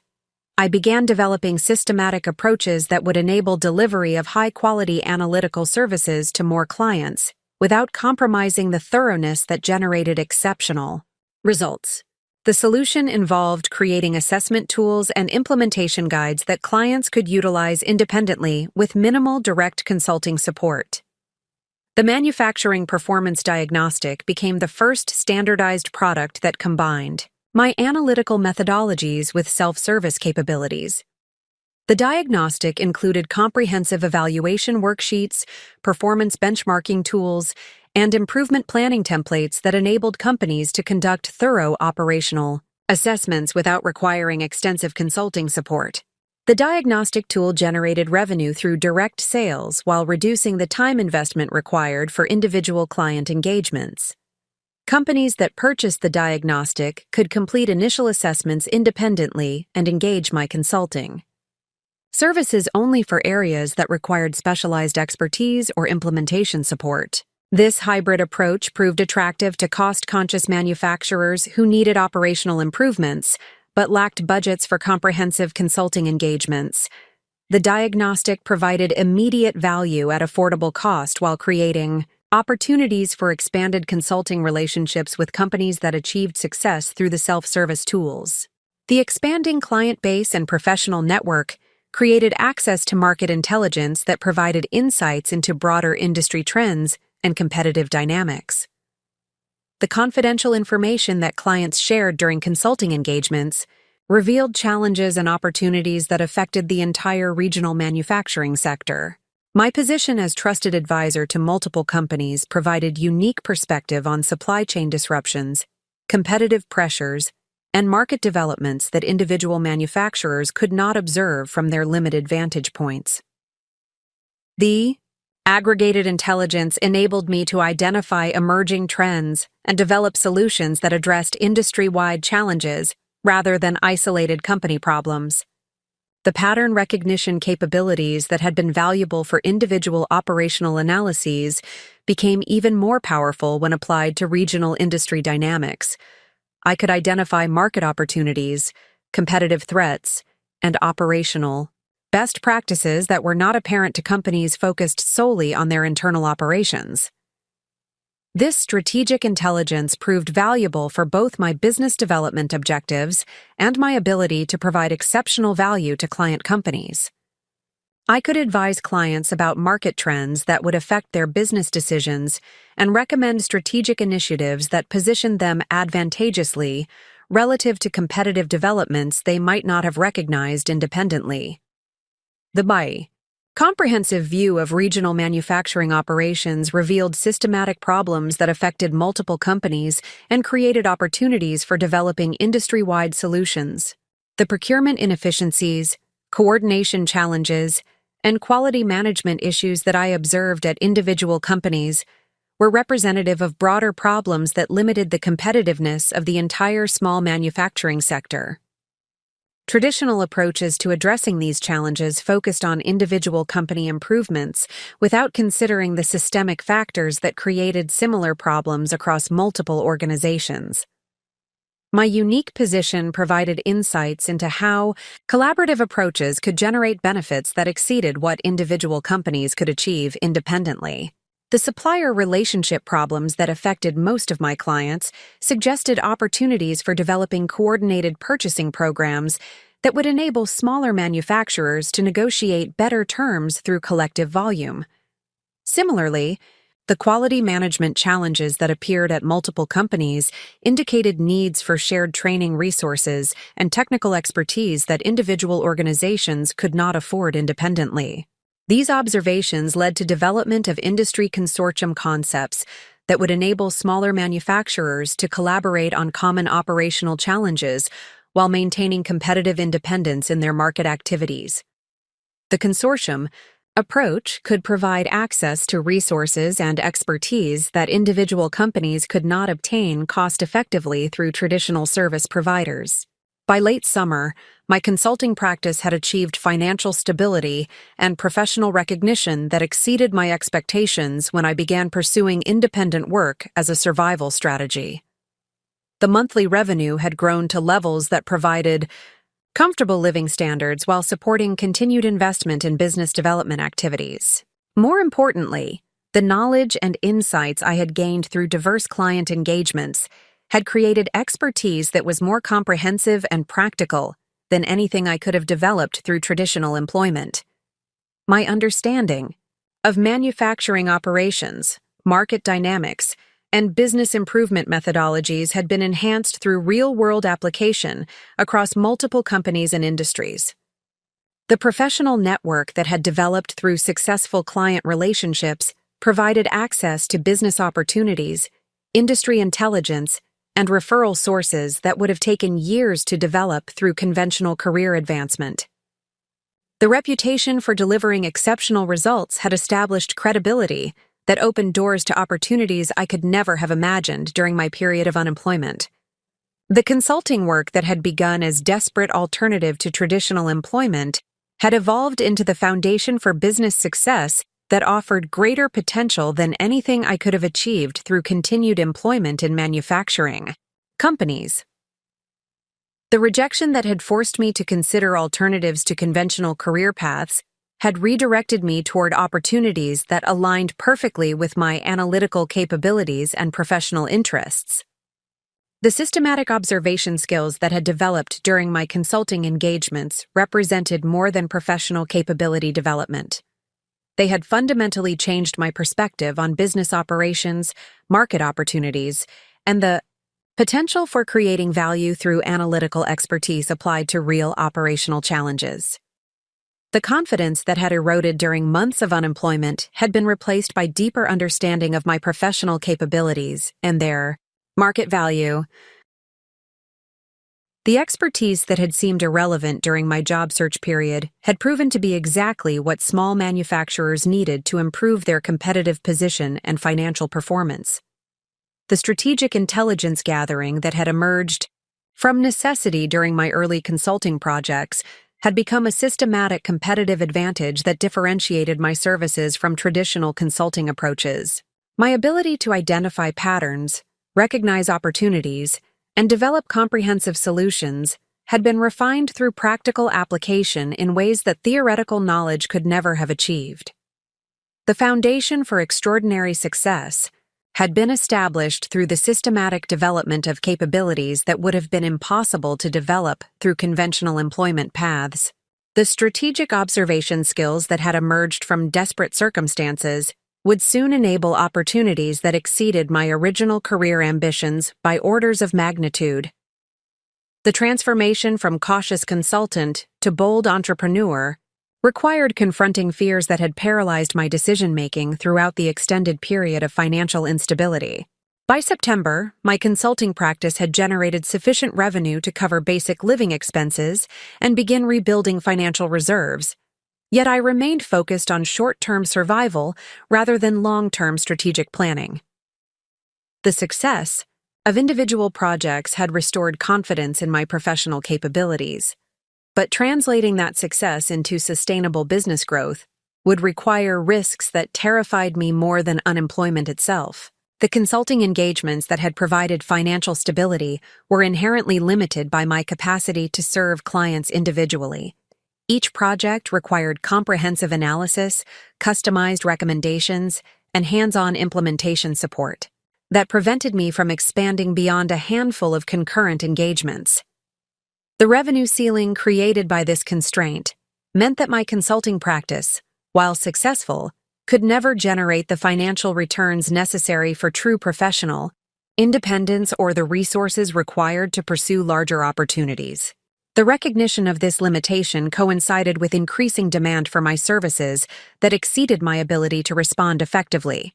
I began developing systematic approaches that would enable delivery of high-quality analytical services to more clients, without compromising the thoroughness that generated exceptional results. The solution involved creating assessment tools and implementation guides that clients could utilize independently with minimal direct consulting support. The manufacturing performance diagnostic became the first standardized product that combined my analytical methodologies with self-service capabilities. The diagnostic included comprehensive evaluation worksheets, performance benchmarking tools, and improvement planning templates that enabled companies to conduct thorough operational assessments without requiring extensive consulting support. The diagnostic tool generated revenue through direct sales while reducing the time investment required for individual client engagements. Companies that purchased the diagnostic could complete initial assessments independently and engage my consulting services only for areas that required specialized expertise or implementation support. This hybrid approach proved attractive to cost-conscious manufacturers who needed operational improvements but lacked budgets for comprehensive consulting engagements. The diagnostic provided immediate value at affordable cost while creating opportunities for expanded consulting relationships with companies that achieved success through the self-service tools. The expanding client base and professional network created access to market intelligence that provided insights into broader industry trends and competitive dynamics. The confidential information that clients shared during consulting engagements revealed challenges and opportunities that affected the entire regional manufacturing sector. My position as trusted advisor to multiple companies provided unique perspective on supply chain disruptions, competitive pressures, and market developments that individual manufacturers could not observe from their limited vantage points. The Aggregated intelligence enabled me to identify emerging trends and develop solutions that addressed industry-wide challenges rather than isolated company problems. The pattern recognition capabilities that had been valuable for individual operational analyses became even more powerful when applied to regional industry dynamics. I could identify market opportunities, competitive threats, and operational best practices that were not apparent to companies focused solely on their internal operations. This strategic intelligence proved valuable for both my business development objectives and my ability to provide exceptional value to client companies. I could advise clients about market trends that would affect their business decisions and recommend strategic initiatives that positioned them advantageously relative to competitive developments they might not have recognized independently. The comprehensive view of regional manufacturing operations revealed systematic problems that affected multiple companies and created opportunities for developing industry-wide solutions. The procurement inefficiencies, coordination challenges, and quality management issues that I observed at individual companies were representative of broader problems that limited the competitiveness of the entire small manufacturing sector. Traditional approaches to addressing these challenges focused on individual company improvements without considering the systemic factors that created similar problems across multiple organizations. My unique position provided insights into how collaborative approaches could generate benefits that exceeded what individual companies could achieve independently. The supplier relationship problems that affected most of my clients suggested opportunities for developing coordinated purchasing programs that would enable smaller manufacturers to negotiate better terms through collective volume. Similarly, the quality management challenges that appeared at multiple companies indicated needs for shared training resources and technical expertise that individual organizations could not afford independently. These observations led to development of industry consortium concepts that would enable smaller manufacturers to collaborate on common operational challenges while maintaining competitive independence in their market activities. The consortium approach could provide access to resources and expertise that individual companies could not obtain cost-effectively through traditional service providers. By late summer, my consulting practice had achieved financial stability and professional recognition that exceeded my expectations when I began pursuing independent work as a survival strategy. The monthly revenue had grown to levels that provided comfortable living standards while supporting continued investment in business development activities. More importantly, the knowledge and insights I had gained through diverse client engagements had created expertise that was more comprehensive and practical than anything I could have developed through traditional employment. My understanding of manufacturing operations, market dynamics, and business improvement methodologies had been enhanced through real-world application across multiple companies and industries. The professional network that had developed through successful client relationships provided access to business opportunities, industry intelligence, and referral sources that would have taken years to develop through conventional career advancement. The reputation for delivering exceptional results had established credibility that opened doors to opportunities I could never have imagined during my period of unemployment. The consulting work that had begun as desperate alternative to traditional employment had evolved into the foundation for business success that offered greater potential than anything I could have achieved through continued employment in manufacturing companies. The rejection that had forced me to consider alternatives to conventional career paths had redirected me toward opportunities that aligned perfectly with my analytical capabilities and professional interests. The systematic observation skills that had developed during my consulting engagements represented more than professional capability development. They had fundamentally changed my perspective on business operations, market opportunities, and the potential for creating value through analytical expertise applied to real operational challenges. The confidence that had eroded during months of unemployment had been replaced by deeper understanding of my professional capabilities and their market value. The expertise that had seemed irrelevant during my job search period had proven to be exactly what small manufacturers needed to improve their competitive position and financial performance. The strategic intelligence gathering that had emerged from necessity during my early consulting projects had become a systematic competitive advantage that differentiated my services from traditional consulting approaches. My ability to identify patterns, recognize opportunities, and develop comprehensive solutions had been refined through practical application in ways that theoretical knowledge could never have achieved. The foundation for extraordinary success had been established through the systematic development of capabilities that would have been impossible to develop through conventional employment paths. The strategic observation skills that had emerged from desperate circumstances would soon enable opportunities that exceeded my original career ambitions by orders of magnitude. The transformation from cautious consultant to bold entrepreneur required confronting fears that had paralyzed my decision-making throughout the extended period of financial instability. By September, my consulting practice had generated sufficient revenue to cover basic living expenses and begin rebuilding financial reserves. Yet I remained focused on short-term survival rather than long-term strategic planning. The success of individual projects had restored confidence in my professional capabilities, but translating that success into sustainable business growth would require risks that terrified me more than unemployment itself. The consulting engagements that had provided financial stability were inherently limited by my capacity to serve clients individually. Each project required comprehensive analysis, customized recommendations, and hands-on implementation support that prevented me from expanding beyond a handful of concurrent engagements. The revenue ceiling created by this constraint meant that my consulting practice, while successful, could never generate the financial returns necessary for true professional independence or the resources required to pursue larger opportunities. The recognition of this limitation coincided with increasing demand for my services that exceeded my ability to respond effectively.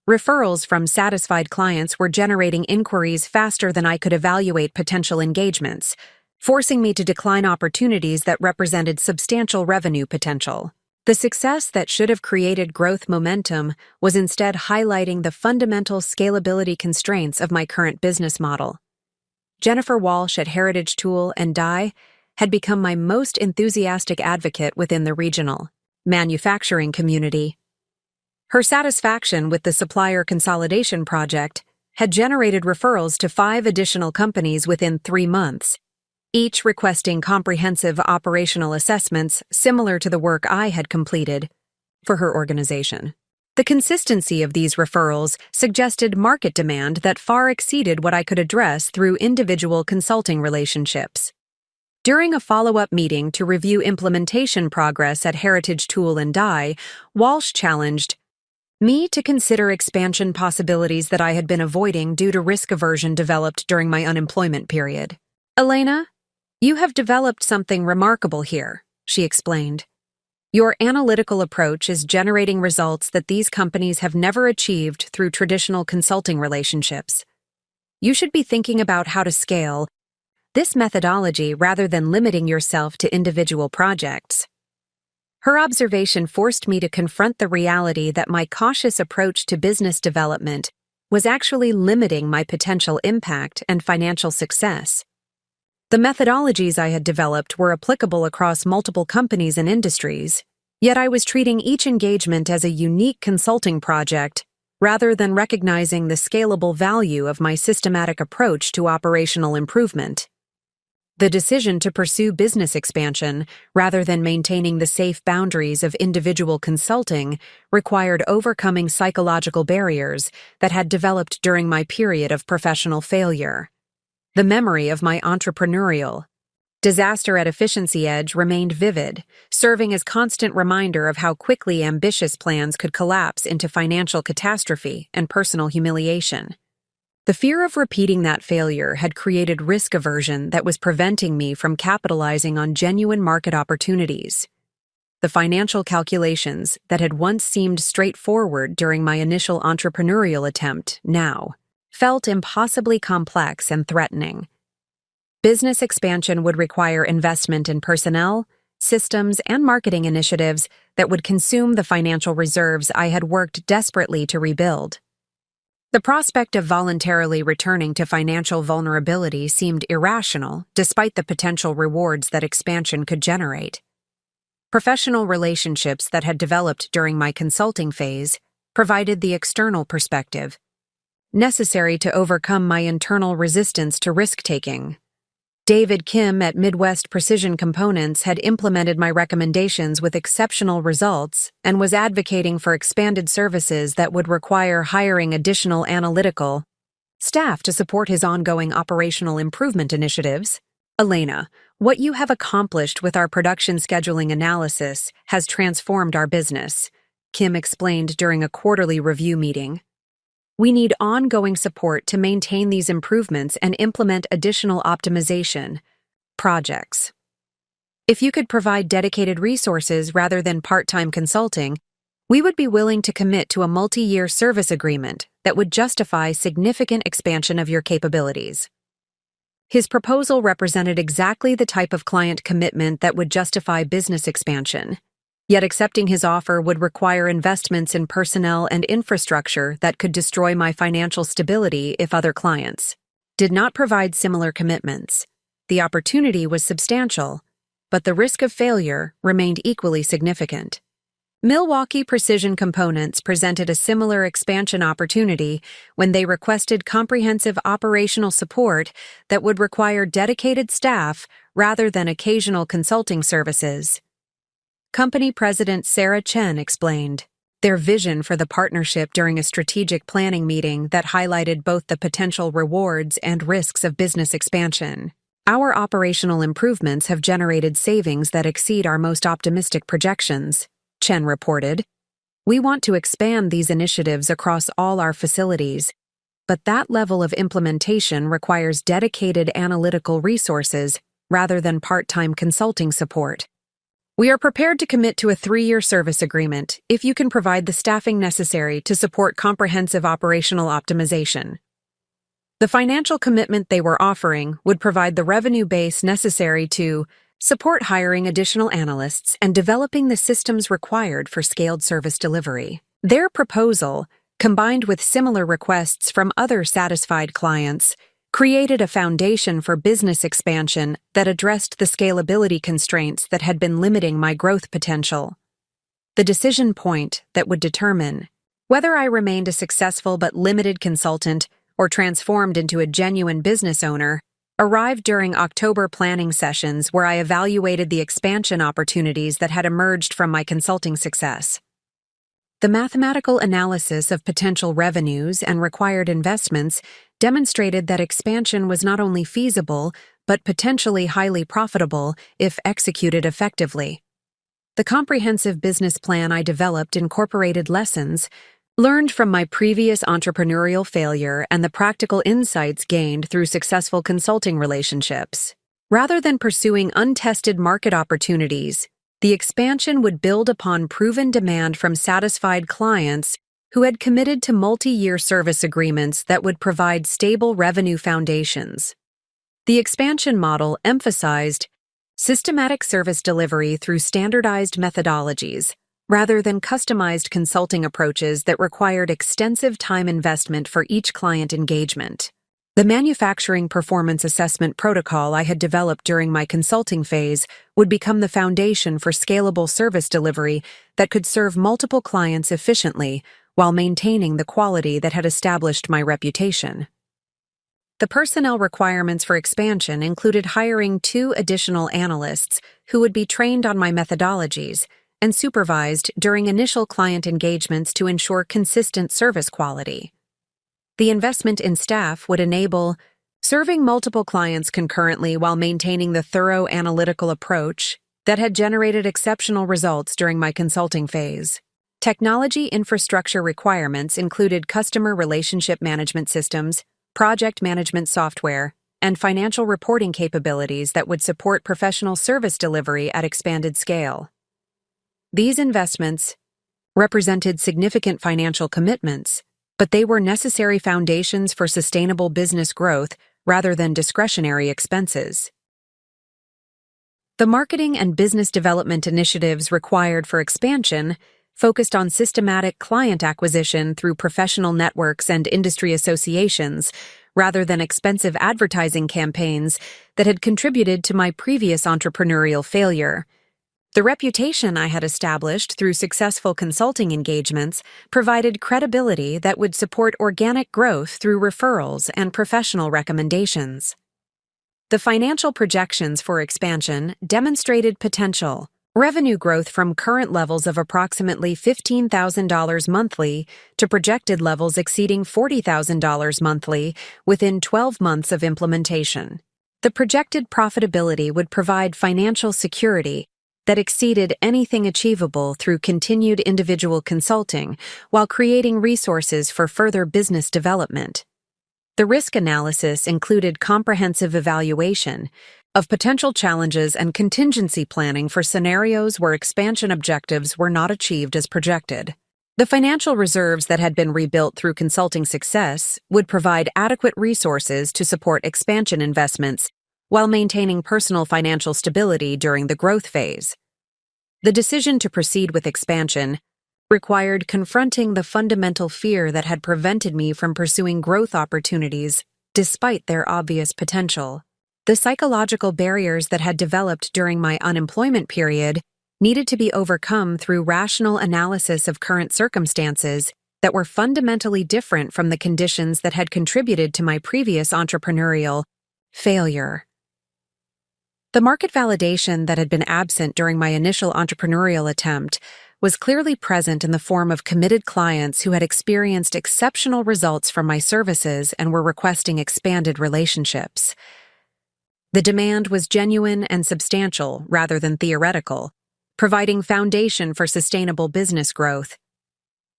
Referrals from satisfied clients were generating inquiries faster than I could evaluate potential engagements, forcing me to decline opportunities that represented substantial revenue potential. The success that should have created growth momentum was instead highlighting the fundamental scalability constraints of my current business model. Jennifer Walsh at Heritage Tool & Die had become my most enthusiastic advocate within the regional manufacturing community. Her satisfaction with the supplier consolidation project had generated referrals to 5 additional companies within 3 months, each requesting comprehensive operational assessments similar to the work I had completed for her organization. The consistency of these referrals suggested market demand that far exceeded what I could address through individual consulting relationships. During a follow-up meeting to review implementation progress at Heritage Tool & Die, Walsh challenged me to consider expansion possibilities that I had been avoiding due to risk aversion developed during my unemployment period. "Elena, you have developed something remarkable here," she explained. "Your analytical approach is generating results that these companies have never achieved through traditional consulting relationships. You should be thinking about how to scale this methodology rather than limiting yourself to individual projects." Her observation forced me to confront the reality that my cautious approach to business development was actually limiting my potential impact and financial success. The methodologies I had developed were applicable across multiple companies and industries, yet I was treating each engagement as a unique consulting project rather than recognizing the scalable value of my systematic approach to operational improvement. The decision to pursue business expansion rather than maintaining the safe boundaries of individual consulting required overcoming psychological barriers that had developed during my period of professional failure. The memory of my entrepreneurial disaster at Efficiency Edge remained vivid, serving as constant reminder of how quickly ambitious plans could collapse into financial catastrophe and personal humiliation. The fear of repeating that failure had created risk aversion that was preventing me from capitalizing on genuine market opportunities. The financial calculations that had once seemed straightforward during my initial entrepreneurial attempt now felt impossibly complex and threatening. Business expansion would require investment in personnel, systems, and marketing initiatives that would consume the financial reserves I had worked desperately to rebuild. The prospect of voluntarily returning to financial vulnerability seemed irrational, despite the potential rewards that expansion could generate. Professional relationships that had developed during my consulting phase provided the external perspective, necessary to overcome my internal resistance to risk-taking. David Kim at Midwest Precision Components had implemented my recommendations with exceptional results and was advocating for expanded services that would require hiring additional analytical staff to support his ongoing operational improvement initiatives. Elena, what you have accomplished with our production scheduling analysis has transformed our business, Kim explained during a quarterly review meeting. We need ongoing support to maintain these improvements and implement additional optimization projects. If you could provide dedicated resources rather than part-time consulting, we would be willing to commit to a multi-year service agreement that would justify significant expansion of your capabilities. His proposal represented exactly the type of client commitment that would justify business expansion. Yet accepting his offer would require investments in personnel and infrastructure that could destroy my financial stability if other clients did not provide similar commitments. The opportunity was substantial, but the risk of failure remained equally significant. Milwaukee Precision Components presented a similar expansion opportunity when they requested comprehensive operational support that would require dedicated staff rather than occasional consulting services. Company President Sarah Chen explained their vision for the partnership during a strategic planning meeting that highlighted both the potential rewards and risks of business expansion. Our operational improvements have generated savings that exceed our most optimistic projections, Chen reported. We want to expand these initiatives across all our facilities, but that level of implementation requires dedicated analytical resources rather than part-time consulting support. We are prepared to commit to a 3-year service agreement if you can provide the staffing necessary to support comprehensive operational optimization. The financial commitment they were offering would provide the revenue base necessary to support hiring additional analysts and developing the systems required for scaled service delivery. Their proposal, combined with similar requests from other satisfied clients, created a foundation for business expansion that addressed the scalability constraints that had been limiting my growth potential. The decision point that would determine whether I remained a successful but limited consultant or transformed into a genuine business owner arrived during October planning sessions where I evaluated the expansion opportunities that had emerged from my consulting success. The mathematical analysis of potential revenues and required investments demonstrated that expansion was not only feasible, but potentially highly profitable if executed effectively. The comprehensive business plan I developed incorporated lessons learned from my previous entrepreneurial failure and the practical insights gained through successful consulting relationships. Rather than pursuing untested market opportunities, the expansion would build upon proven demand from satisfied clients who had committed to multi-year service agreements that would provide stable revenue foundations. The expansion model emphasized systematic service delivery through standardized methodologies, rather than customized consulting approaches that required extensive time investment for each client engagement. The manufacturing performance assessment protocol I had developed during my consulting phase would become the foundation for scalable service delivery that could serve multiple clients efficiently while maintaining the quality that had established my reputation. The personnel requirements for expansion included hiring 2 additional analysts who would be trained on my methodologies and supervised during initial client engagements to ensure consistent service quality. The investment in staff would enable serving multiple clients concurrently while maintaining the thorough analytical approach that had generated exceptional results during my consulting phase. Technology infrastructure requirements included customer relationship management systems, project management software, and financial reporting capabilities that would support professional service delivery at expanded scale. These investments represented significant financial commitments, but they were necessary foundations for sustainable business growth rather than discretionary expenses. The marketing and business development initiatives required for expansion focused on systematic client acquisition through professional networks and industry associations, rather than expensive advertising campaigns that had contributed to my previous entrepreneurial failure. The reputation I had established through successful consulting engagements provided credibility that would support organic growth through referrals and professional recommendations. The financial projections for expansion demonstrated potential. Revenue growth from current levels of approximately $15,000 monthly to projected levels exceeding $40,000 monthly within 12 months of implementation. The projected profitability would provide financial security that exceeded anything achievable through continued individual consulting while creating resources for further business development. The risk analysis included comprehensive evaluation of potential challenges and contingency planning for scenarios where expansion objectives were not achieved as projected. The financial reserves that had been rebuilt through consulting success would provide adequate resources to support expansion investments while maintaining personal financial stability during the growth phase. The decision to proceed with expansion required confronting the fundamental fear that had prevented me from pursuing growth opportunities despite their obvious potential. The psychological barriers that had developed during my unemployment period needed to be overcome through rational analysis of current circumstances that were fundamentally different from the conditions that had contributed to my previous entrepreneurial failure. The market validation that had been absent during my initial entrepreneurial attempt was clearly present in the form of committed clients who had experienced exceptional results from my services and were requesting expanded relationships. The demand was genuine and substantial rather than theoretical, providing foundation for sustainable business growth.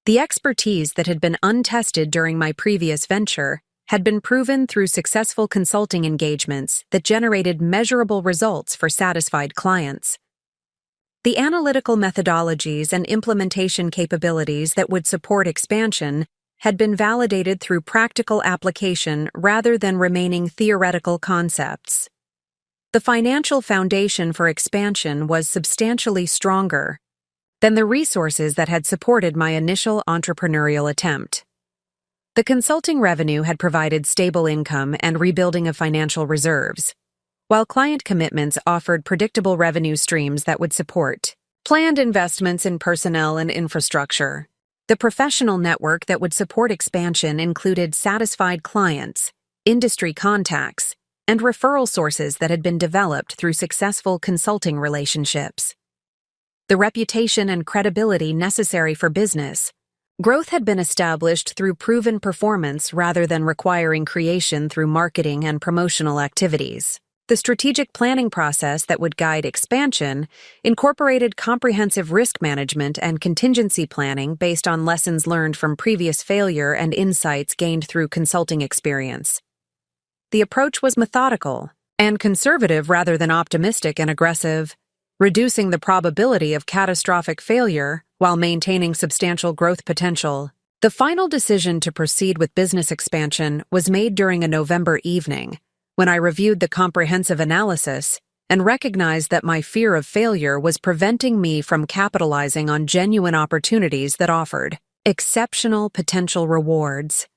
The expertise that had been untested during my previous venture had been proven through successful consulting engagements that generated measurable results for satisfied clients. The analytical methodologies and implementation capabilities that would support expansion had been validated through practical application rather than remaining theoretical concepts. The financial foundation for expansion was substantially stronger than the resources that had supported my initial entrepreneurial attempt. The consulting revenue had provided stable income and rebuilding of financial reserves, while client commitments offered predictable revenue streams that would support planned investments in personnel and infrastructure. The professional network that would support expansion included satisfied clients, industry contacts, and referral sources that had been developed through successful consulting relationships. The reputation and credibility necessary for business growth had been established through proven performance rather than requiring creation through marketing and promotional activities. The strategic planning process that would guide expansion incorporated comprehensive risk management and contingency planning based on lessons learned from previous failure and insights gained through consulting experience. The approach was methodical and conservative rather than optimistic and aggressive, reducing the probability of catastrophic failure while maintaining substantial growth potential. The final decision to proceed with business expansion was made during a November evening, when I reviewed the comprehensive analysis and recognized that my fear of failure was preventing me from capitalizing on genuine opportunities that offered exceptional potential rewards.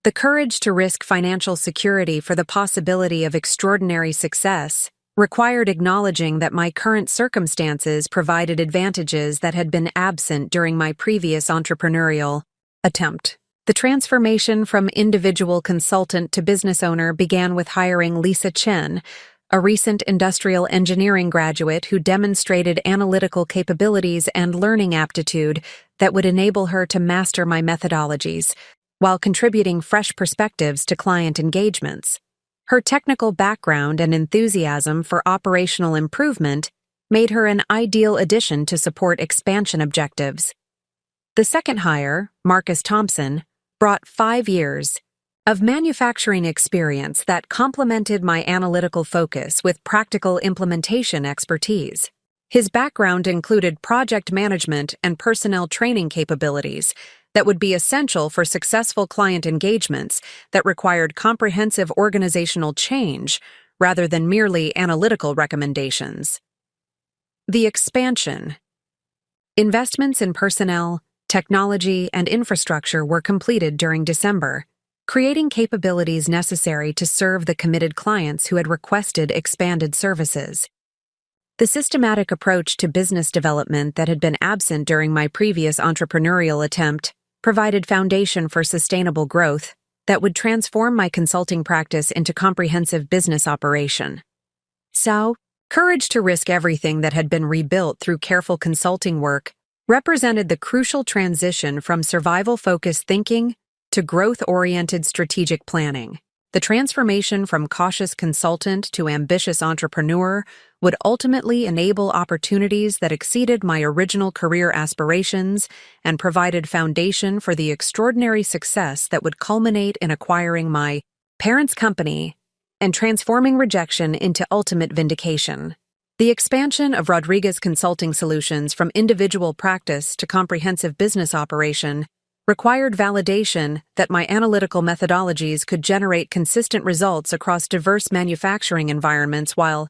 The courage to risk financial security for the possibility of extraordinary success required acknowledging that my current circumstances provided advantages that had been absent during my previous entrepreneurial attempt. The transformation from individual consultant to business owner began with hiring Lisa Chen, a recent industrial engineering graduate who demonstrated analytical capabilities and learning aptitude that would enable her to master my methodologies, while contributing fresh perspectives to client engagements. Her technical background and enthusiasm for operational improvement made her an ideal addition to support expansion objectives. The second hire, Marcus Thompson, brought 5 years of manufacturing experience that complemented my analytical focus with practical implementation expertise. His background included project management and personnel training capabilities that would be essential for successful client engagements that required comprehensive organizational change rather than merely analytical recommendations. The expansion. Investments in personnel, technology, and infrastructure were completed during December, creating capabilities necessary to serve the committed clients who had requested expanded services. The systematic approach to business development that had been absent during my previous entrepreneurial attempt provided foundation for sustainable growth that would transform my consulting practice into comprehensive business operation. So, courage to risk everything that had been rebuilt through careful consulting work represented the crucial transition from survival-focused thinking to growth-oriented strategic planning. The transformation from cautious consultant to ambitious entrepreneur would ultimately enable opportunities that exceeded my original career aspirations and provided foundation for the extraordinary success that would culminate in acquiring my parents' company and transforming rejection into ultimate vindication. The expansion of Rodriguez Consulting Solutions from individual practice to comprehensive business operation required validation that my analytical methodologies could generate consistent results across diverse manufacturing environments while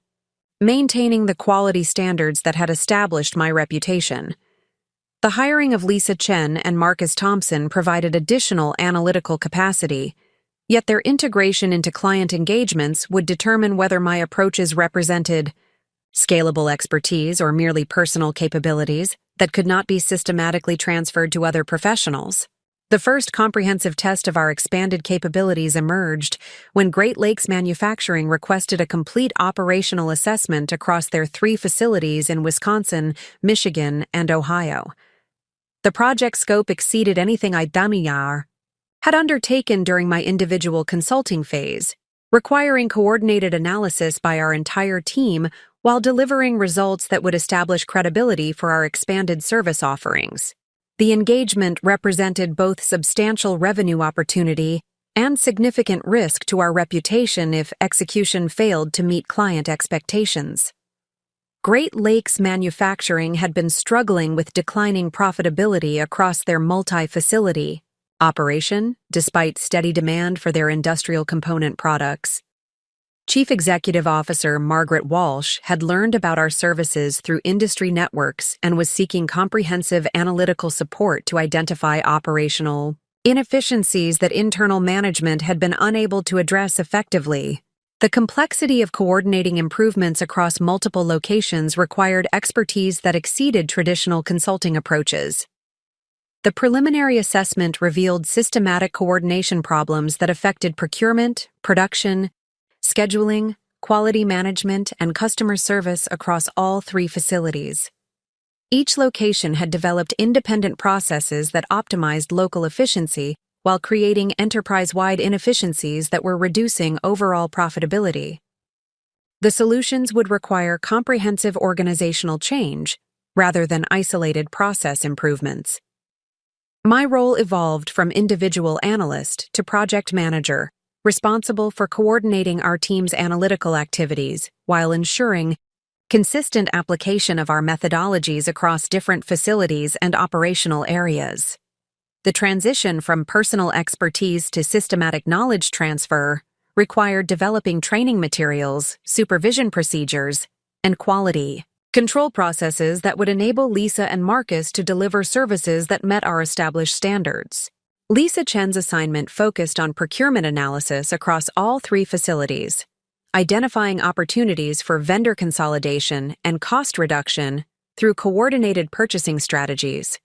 maintaining the quality standards that had established my reputation. The hiring of Lisa Chen and Marcus Thompson provided additional analytical capacity, yet their integration into client engagements would determine whether my approaches represented scalable expertise or merely personal capabilities that could not be systematically transferred to other professionals. The first comprehensive test of our expanded capabilities emerged when Great Lakes Manufacturing requested a complete operational assessment across their 3 facilities in Wisconsin, Michigan, and Ohio. The project scope exceeded anything I had undertaken during my individual consulting phase, requiring coordinated analysis by our entire team while delivering results that would establish credibility for our expanded service offerings. The engagement represented both substantial revenue opportunity and significant risk to our reputation if execution failed to meet client expectations. Great Lakes Manufacturing had been struggling with declining profitability across their multi-facility operation, despite steady demand for their industrial component products. Chief Executive Officer Margaret Walsh had learned about our services through industry networks and was seeking comprehensive analytical support to identify operational inefficiencies that internal management had been unable to address effectively. The complexity of coordinating improvements across multiple locations required expertise that exceeded traditional consulting approaches. The preliminary assessment revealed systematic coordination problems that affected procurement, production, scheduling, quality management, and customer service across all 3 facilities. Each location had developed independent processes that optimized local efficiency while creating enterprise-wide inefficiencies that were reducing overall profitability. The solutions would require comprehensive organizational change rather than isolated process improvements. My role evolved from individual analyst to project manager, responsible for coordinating our team's analytical activities while ensuring consistent application of our methodologies across different facilities and operational areas. The transition from personal expertise to systematic knowledge transfer required developing training materials, supervision procedures, and quality control processes that would enable Lisa and Marcus to deliver services that met our established standards. Lisa Chen's assignment focused on procurement analysis across all 3 facilities, identifying opportunities for vendor consolidation and cost reduction through coordinated purchasing strategies.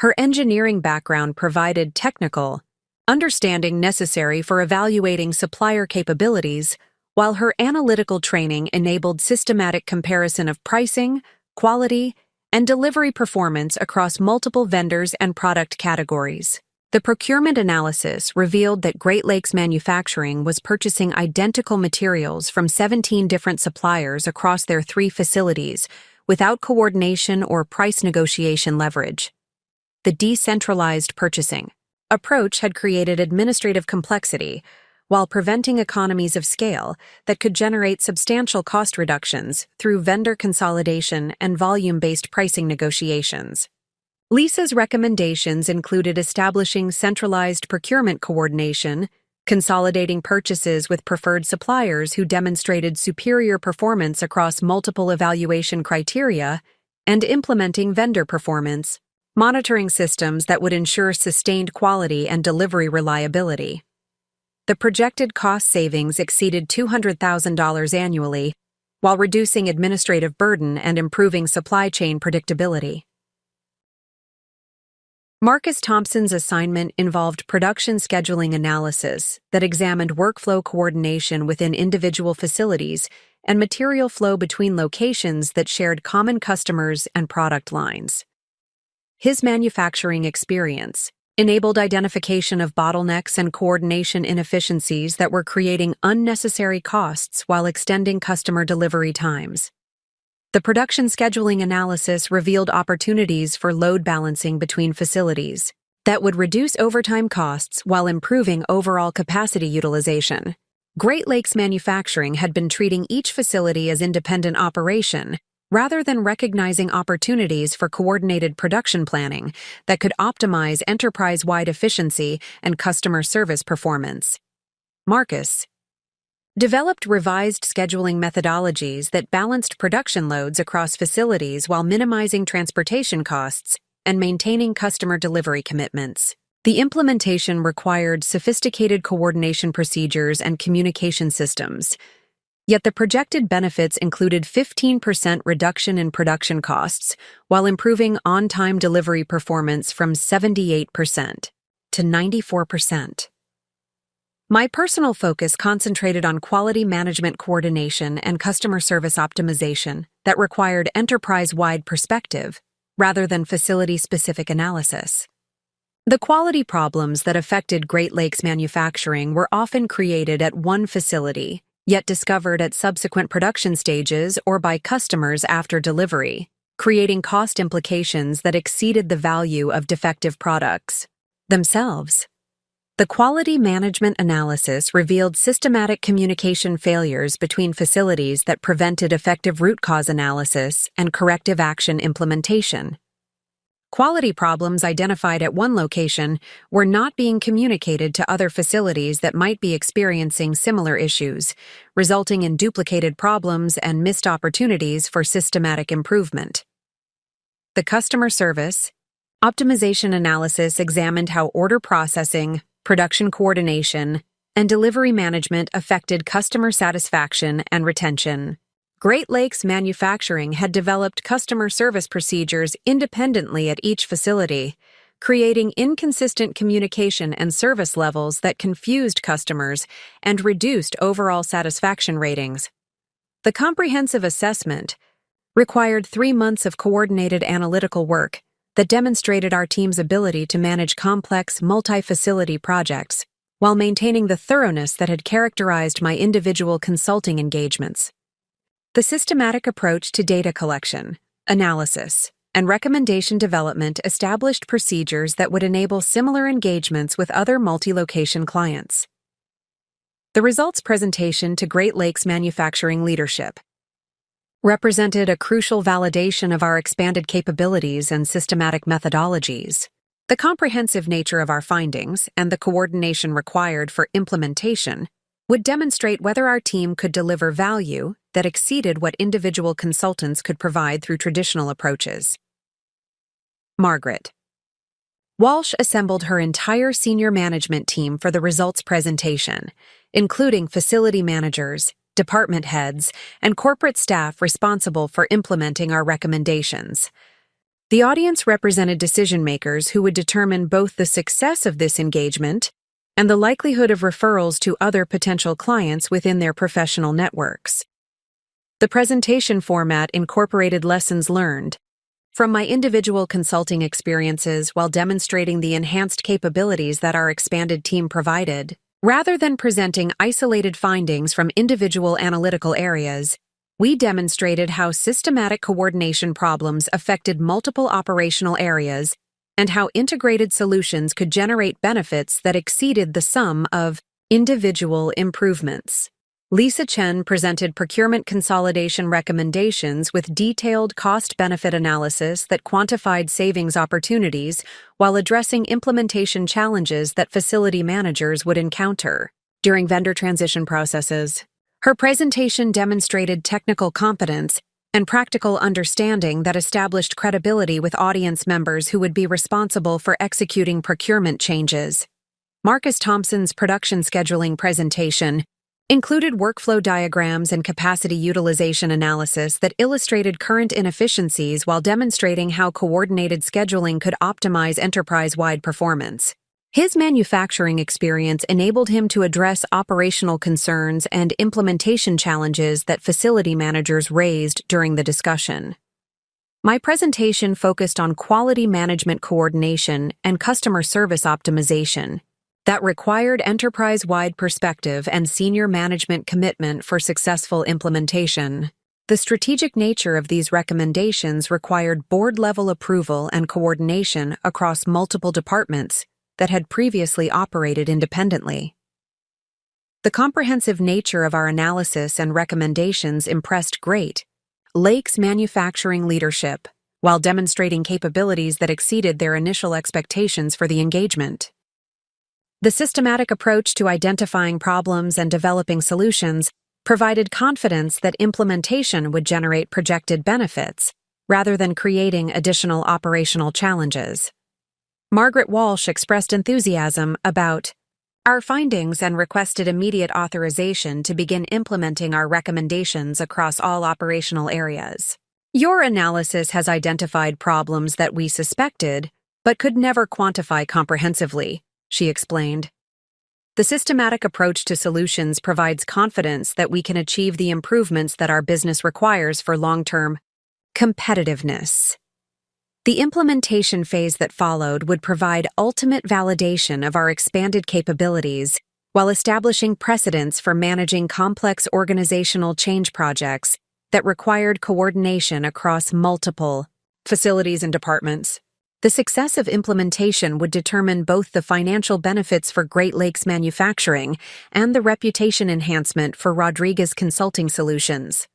Her engineering background provided technical understanding necessary for evaluating supplier capabilities, while her analytical training enabled systematic comparison of pricing, quality, and delivery performance across multiple vendors and product categories. The procurement analysis revealed that Great Lakes Manufacturing was purchasing identical materials from 17 different suppliers across their 3 facilities without coordination or price negotiation leverage. The decentralized purchasing approach had created administrative complexity while preventing economies of scale that could generate substantial cost reductions through vendor consolidation and volume-based pricing negotiations. Lisa's recommendations included establishing centralized procurement coordination, consolidating purchases with preferred suppliers who demonstrated superior performance across multiple evaluation criteria, and implementing vendor performance monitoring systems that would ensure sustained quality and delivery reliability. The projected cost savings exceeded $200,000 annually, while reducing administrative burden and improving supply chain predictability. Marcus Thompson's assignment involved production scheduling analysis that examined workflow coordination within individual facilities and material flow between locations that shared common customers and product lines. His manufacturing experience enabled identification of bottlenecks and coordination inefficiencies that were creating unnecessary costs while extending customer delivery times. The production scheduling analysis revealed opportunities for load balancing between facilities that would reduce overtime costs while improving overall capacity utilization. Great Lakes Manufacturing had been treating each facility as independent operation, rather than recognizing opportunities for coordinated production planning that could optimize enterprise-wide efficiency and customer service performance. Marcus developed revised scheduling methodologies that balanced production loads across facilities while minimizing transportation costs and maintaining customer delivery commitments. The implementation required sophisticated coordination procedures and communication systems, yet the projected benefits included 15% reduction in production costs while improving on-time delivery performance from 78% to 94%. My personal focus concentrated on quality management coordination and customer service optimization that required enterprise-wide perspective rather than facility-specific analysis. The quality problems that affected Great Lakes Manufacturing were often created at one facility, yet discovered at subsequent production stages or by customers after delivery, creating cost implications that exceeded the value of defective products themselves. The quality management analysis revealed systematic communication failures between facilities that prevented effective root cause analysis and corrective action implementation. Quality problems identified at one location were not being communicated to other facilities that might be experiencing similar issues, resulting in duplicated problems and missed opportunities for systematic improvement. The customer service optimization analysis examined how order processing, production coordination, and delivery management affected customer satisfaction and retention. Great Lakes Manufacturing had developed customer service procedures independently at each facility, creating inconsistent communication and service levels that confused customers and reduced overall satisfaction ratings. The comprehensive assessment required 3 months of coordinated analytical work that demonstrated our team's ability to manage complex, multi-facility projects while maintaining the thoroughness that had characterized my individual consulting engagements. The systematic approach to data collection, analysis, and recommendation development established procedures that would enable similar engagements with other multi-location clients. The results presentation to Great Lakes Manufacturing leadership represented a crucial validation of our expanded capabilities and systematic methodologies. The comprehensive nature of our findings and the coordination required for implementation would demonstrate whether our team could deliver value that exceeded what individual consultants could provide through traditional approaches. Margaret Walsh assembled her entire senior management team for the results presentation, including facility managers, department heads, and corporate staff responsible for implementing our recommendations. The audience represented decision-makers who would determine both the success of this engagement and the likelihood of referrals to other potential clients within their professional networks. The presentation format incorporated lessons learned from my individual consulting experiences while demonstrating the enhanced capabilities that our expanded team provided. Rather than presenting isolated findings from individual analytical areas, we demonstrated how systematic coordination problems affected multiple operational areas and how integrated solutions could generate benefits that exceeded the sum of individual improvements. Lisa Chen presented procurement consolidation recommendations with detailed cost-benefit analysis that quantified savings opportunities while addressing implementation challenges that facility managers would encounter during vendor transition processes. Her presentation demonstrated technical competence and practical understanding that established credibility with audience members who would be responsible for executing procurement changes. Marcus Thompson's production scheduling presentation included workflow diagrams and capacity utilization analysis that illustrated current inefficiencies while demonstrating how coordinated scheduling could optimize enterprise-wide performance. His manufacturing experience enabled him to address operational concerns and implementation challenges that facility managers raised during the discussion. My presentation focused on quality management coordination and customer service optimization that required enterprise-wide perspective and senior management commitment for successful implementation. The strategic nature of these recommendations required board-level approval and coordination across multiple departments that had previously operated independently. The comprehensive nature of our analysis and recommendations impressed Great Lakes manufacturing leadership, while demonstrating capabilities that exceeded their initial expectations for the engagement. The systematic approach to identifying problems and developing solutions provided confidence that implementation would generate projected benefits, rather than creating additional operational challenges. Margaret Walsh expressed enthusiasm about our findings and requested immediate authorization to begin implementing our recommendations across all operational areas. Your analysis has identified problems that we suspected, but could never quantify comprehensively, she explained. The systematic approach to solutions provides confidence that we can achieve the improvements that our business requires for long-term competitiveness. The implementation phase that followed would provide ultimate validation of our expanded capabilities while establishing precedents for managing complex organizational change projects that required coordination across multiple facilities and departments. The success of implementation would determine both the financial benefits for Great Lakes Manufacturing and the reputation enhancement for Rodriguez Consulting Solutions.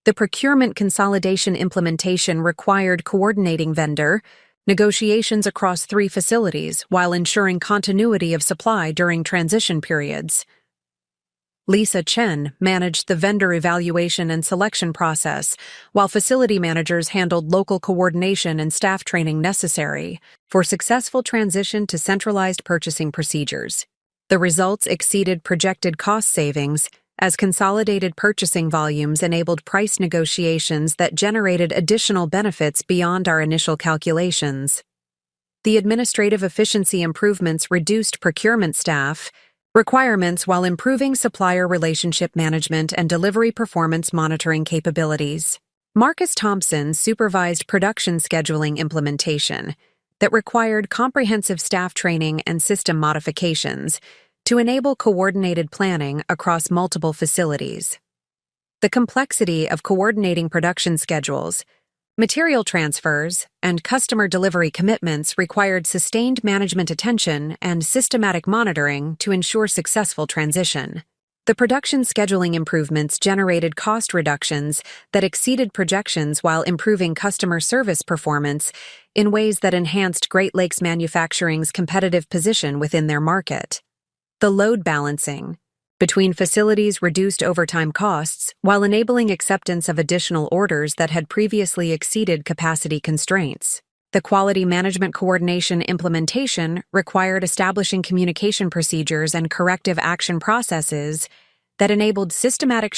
The procurement consolidation implementation required coordinating vendor negotiations across 3 facilities while ensuring continuity of supply during transition periods. Lisa Chen managed the vendor evaluation and selection process, while facility managers handled local coordination and staff training necessary for successful transition to centralized purchasing procedures. The results exceeded projected cost savings, as consolidated purchasing volumes enabled price negotiations that generated additional benefits beyond our initial calculations. The administrative efficiency improvements reduced procurement staff requirements while improving supplier relationship management and delivery performance monitoring capabilities. Marcus Thompson supervised production scheduling implementation that required comprehensive staff training and system modifications to enable coordinated planning across multiple facilities. The complexity of coordinating production schedules, material transfers, and customer delivery commitments required sustained management attention and systematic monitoring to ensure successful transition. The production scheduling improvements generated cost reductions that exceeded projections while improving customer service performance in ways that enhanced Great Lakes Manufacturing's competitive position within their market. The load balancing between facilities reduced overtime costs while enabling acceptance of additional orders that had previously exceeded capacity constraints. The quality management coordination implementation required establishing communication procedures and corrective action processes that enabled systematic